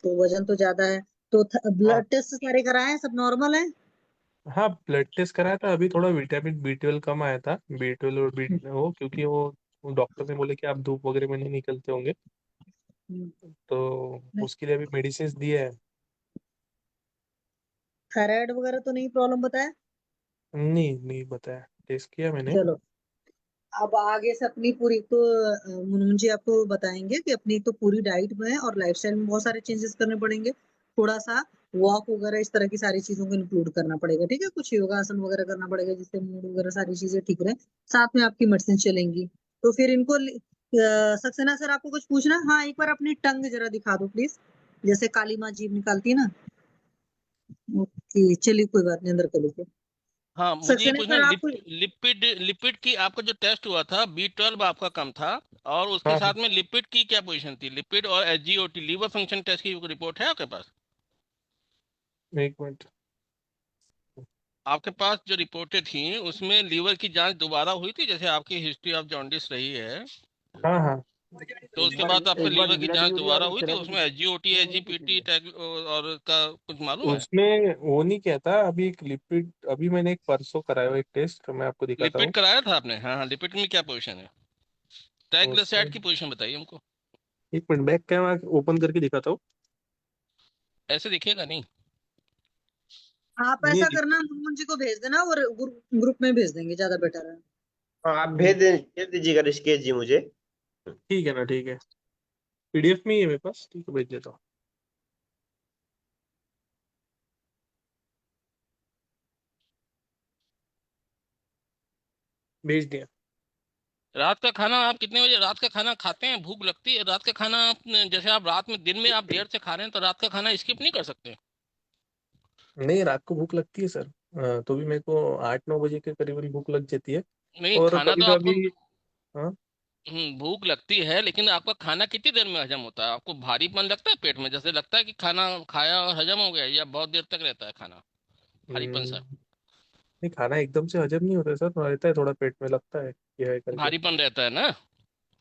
तो वजन तो ज्यादा है। तो हाँ ब्लड टेस्ट सारे कराए हैं, सब नॉर्मल है? हाँ, ब्लड टेस्ट कराया था। अभी थोड़ा विटामिन B12 कम आया था, B12 और बी वो, क्योंकि वो डॉक्टर ने बोले कि आप धूप वगैरह में नहीं निकलते होंगे, तो उसके लिए अभी मेडिसिन दिए है। थायराइड वगैरह तो नहीं प्रॉब्लम बताया? नहीं नहीं बताया, टेस्ट किया मैंने। चलो, अब आगे से अपनी पूरी तो मुनमुन जी आपको बताएंगे कि अपनी तो पूरी डाइट में और लाइफस्टाइल में बहुत सारे चेंजेस करने पड़ेंगे। थोड़ा सा वॉक वगैरह इस तरह की सारी चीजों को इंक्लूड करना पड़ेगा, ठीक है? कुछ योगासन वगैरह करना पड़ेगा जिससे मूड वगैरह सारी चीजें ठीक रहे। साथ में आपकी मेडिसिन चलेंगी। तो फिर इनको सक्सेना सर, आपको कुछ पूछना? हाँ, एक बार अपनी टंग जरा दिखा दो प्लीज, जैसे काली माँ जीभ निकालती है ना। ओके, चलिए कोई बात नहीं, अंदर कर लीजिए। हाँ, मुझे ये सक्सेना पूछना सर आपको लिपिड लिपिड की आपका जो टेस्ट हुआ था, B12 आपका कम था, और उसके हाँ हाँ, साथ में लिपिड की क्या पोजीशन थी? लिपिड और SGOT लीवर फंक्शन टेस्ट की रिपोर्ट है आपके पास? एक मिनट। आपके पास जो रिपोर्टें थी उसमें लीवर की जांच दोबारा हुई थी? जैसे आपकी हिस्ट्री ऑफ जॉन्डिस रही है, हाँ हाँ, तो उसके बाद आपके लीवर की जांच दोबारा हुई थी, उसमें SGOT SGPT और का कुछ मालूम है? उसमें वो नहीं किया था। अभी एक लिपिड, अभी मैंने एक परसों कराया हुआ एक टेस्ट, मैं आपको दिखाता लिपिड हूँ। कराया था आपने? हाँ हाँ, लिपिड में क्या पोजीशन है? ट्राइग्लिसराइड उसमें की पोजीशन बताइए हमको। एक मिनट, बैक कैमरा ओपन करके दिखाता हूँ। ऐसे दिखेगा नहीं। आप नहीं ऐसा करना, मुनमुन जी को भेज देना और ग्रुप में भेज देंगे, ज्यादा बेटर है। हाँ, आप भेज दीजिएगा ऋषिकेश जी मुझे। ठीक है ना, ठीक है। PDF में ही है मेरे पास, ठीक है, भेज देता हूँ। भेज दिया। रात का खाना आप कितने बजे रात का खाना खाते हैं? भूख लगती है रात का खाना आप, जैसे आप रात में, दिन में आप देर से खा रहे हैं, तो रात का खाना स्किप नहीं कर सकते? नहीं, रात को भूख लगती है सर। तो भी मेरे को 8-9 बजे के करीबन भूख लग जाती है। नहीं, और खाना कभी तो आपको, कभी। हाँ। भूख लगती है, लेकिन आपका खाना कितनी देर में हजम होता है? आपको भारीपन लगता है पेट में, जैसे लगता है कि खाना खाया और हजम हो गया, या बहुत देर तक रहता है खाना भारीपन सा? नहीं, खाना एकदम से हजम नहीं होता है सर, रहता है थोड़ा पेट में, लगता है ये है करके। भारीपन रहता है ना?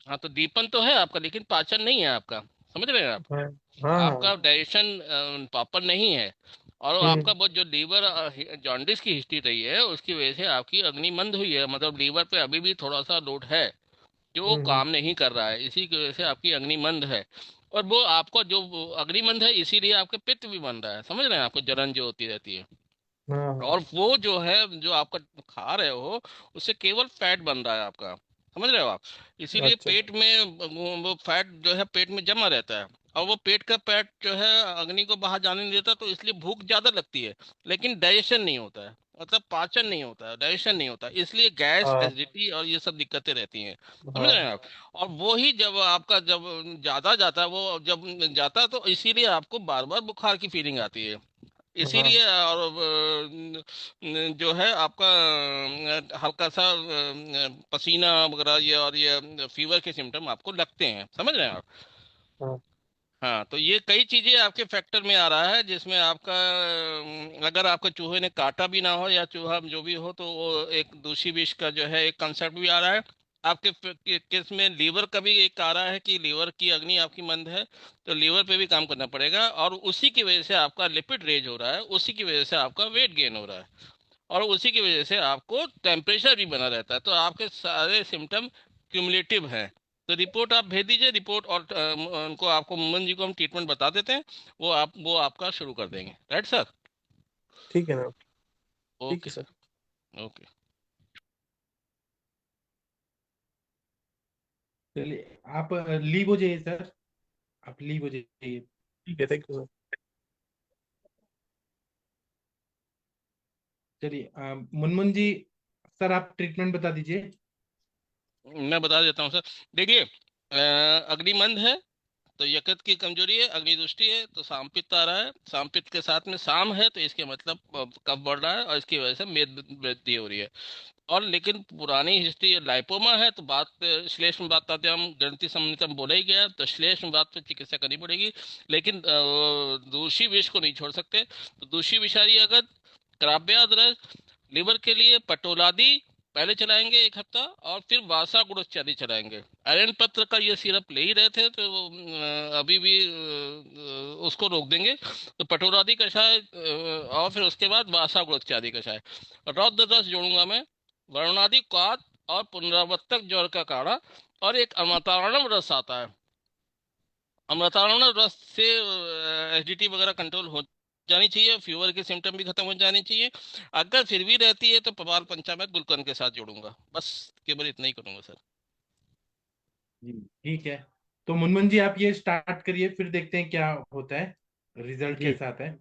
हाँ, तो दीपन तो है आपका, लेकिन पाचन नहीं है आपका। समझ रहे हैं आप? हाँ हाँ हाँ। आपका डाइजेशन प्रॉपर नहीं है। और आपका हम्म बहुत जो लीवर जॉन्डिस की हिस्ट्री रही है, उसकी वजह से आपकी अग्नि मंद हुई है, मतलब लीवर पे अभी भी थोड़ा सा लोड है जो हम्म। काम नहीं कर रहा है, इसी की वजह से आपकी अग्नि मंद है। और वो आपको जो अग्नि मंद है, इसीलिए आपके पित्त भी बन रहा है। समझ रहे हैं? आपको जलन जो होती रहती है, हाँ हाँ। और वो जो है, जो आपका खा रहे हो, उससे केवल फैट बन रहा है आपका। समझ रहे हो आप? इसीलिए अच्छा। पेट में वो फैट जो है पेट में जमा रहता है, और वो पेट का फैट जो है अग्नि को बाहर जाने नहीं देता, तो इसलिए भूख ज्यादा लगती है, लेकिन डाइजेशन नहीं होता है, मतलब पाचन नहीं होता है, डाइजेशन नहीं होता, इसलिए गैस हाँ एसिडिटी और ये सब दिक्कतें रहती हैं। समझ रहे हाँ। हैं आप? और वो ही जब आपका जब ज्यादा जाता है, वो जब जाता है, तो इसीलिए आपको बार बार बुखार की फीलिंग आती है। हाँ इसीलिए, और जो है आपका हल्का सा पसीना वगैरह, ये और ये फीवर के सिम्टम आपको लगते हैं। समझ रहे हैं आप? हाँ। हाँ, तो ये कई चीजें आपके फैक्टर में आ रहा है, जिसमें आपका अगर आपको चूहे ने काटा भी ना हो, या चूहा जो भी हो, तो वो एक दूसरी विष का जो है एक कंसेप्ट भी आ रहा है। आपके केस में लीवर का भी एक आ रहा है कि लीवर की अग्नि आपकी मंद है, तो लीवर पे भी काम करना पड़ेगा, और उसी की वजह से आपका लिपिड रेज हो रहा है, उसी की वजह से आपका वेट गेन हो रहा है, और उसी की वजह से आपको टेम्परेचर भी बना रहता है। तो आपके सारे सिम्टम क्यूमुलेटिव हैं। तो रिपोर्ट आप भेज दीजिए, रिपोर्ट, और उनको, आपको मोहन जी को हम ट्रीटमेंट बता देते हैं, वो आपका शुरू कर देंगे। Right sir? ठीक है ना। ठीक ओके है सर। सर। ओके। चलिए, आप लीव हो जाइए सर, आप लीव हो जाइए। ठीक है, थैंक यू सर। चलिए, मुनमुन जी, सर आप ट्रीटमेंट बता दीजिए। मैं बता देता हूँ सर। देखिए, अग्निमंद है, तो यकृत की कमजोरी है, अग्नि दृष्टि है, तो सामपित्त आ रहा है, सामपित्त के साथ में साम है, तो इसके मतलब कफ बढ़ रहा है और इसकी वजह से मेद वृद्धि हो रही है। और लेकिन पुरानी हिस्ट्री लाइपोमा है, तो बात श्लेष्म बात आते हम ग्रंथि संहिता बोला ही गया, तो श्लेष्म बात पे चिकित्सा करनी पड़ेगी। लेकिन दूषी विष को नहीं छोड़ सकते। तो दूषी विषारी अगर क्राव्याद्रस, लिवर के लिए पटोलादी पहले चलाएंगे 1 हफ्ता, और फिर वासा गुड़ इत्यादि चलाएंगे। आयरन पत्र का ये सिरप ले ही रहे थे, तो अभी भी उसको रोक देंगे। तो पटोलादी कषाय और फिर उसके बाद वासा गुड़ इत्यादि कषाय। रौद्र रस जोड़ूंगा मैं, वरुणादि क्वाथ और पुनरावर्तक ज्वर का काढ़ा, और एक अमृतार्णव रस आता है। अमृतार्णव रस से एसिडिटी वगैरह कंट्रोल हो जानी चाहिए, फीवर के सिम्टम भी खत्म हो जाने चाहिए। अगर फिर भी रहती है तो पपाल पंचामृत गुलकंद के साथ जोड़ूंगा। बस केवल इतना ही करूंगा सर। जी ठीक है, तो मुनमुन जी आप ये स्टार्ट करिए, फिर देखते हैं क्या होता है, रिजल्ट जी कैसा आता है।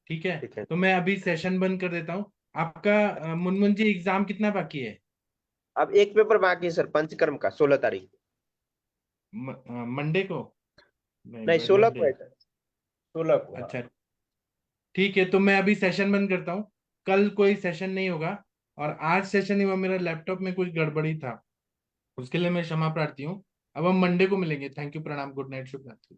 ठीक है, ठीक है। तो मैं अभी सेशन बंद कर देता हूँ आपका। मुनमुन जी एग्जाम कितना बाकी है? अब एक पेपर बाकी है सर, पंचकर्म का 16 तारीख। मंडे को? नहीं 16 को वेडनेसडे। है सर, 16 को। हाँ। अच्छा ठीक है, तो मैं अभी सेशन बंद करता हूँ, कल कोई सेशन नहीं होगा। और आज सेशन ही हुआ, मेरा लैपटॉप में कुछ गड़बड़ी था, उसके लिए मैं क्षमा प्रार्थी हूँ। अब हम मंडे को मिलेंगे। थैंक यू, प्रणाम, गुड नाइट, शुभ रात्रि।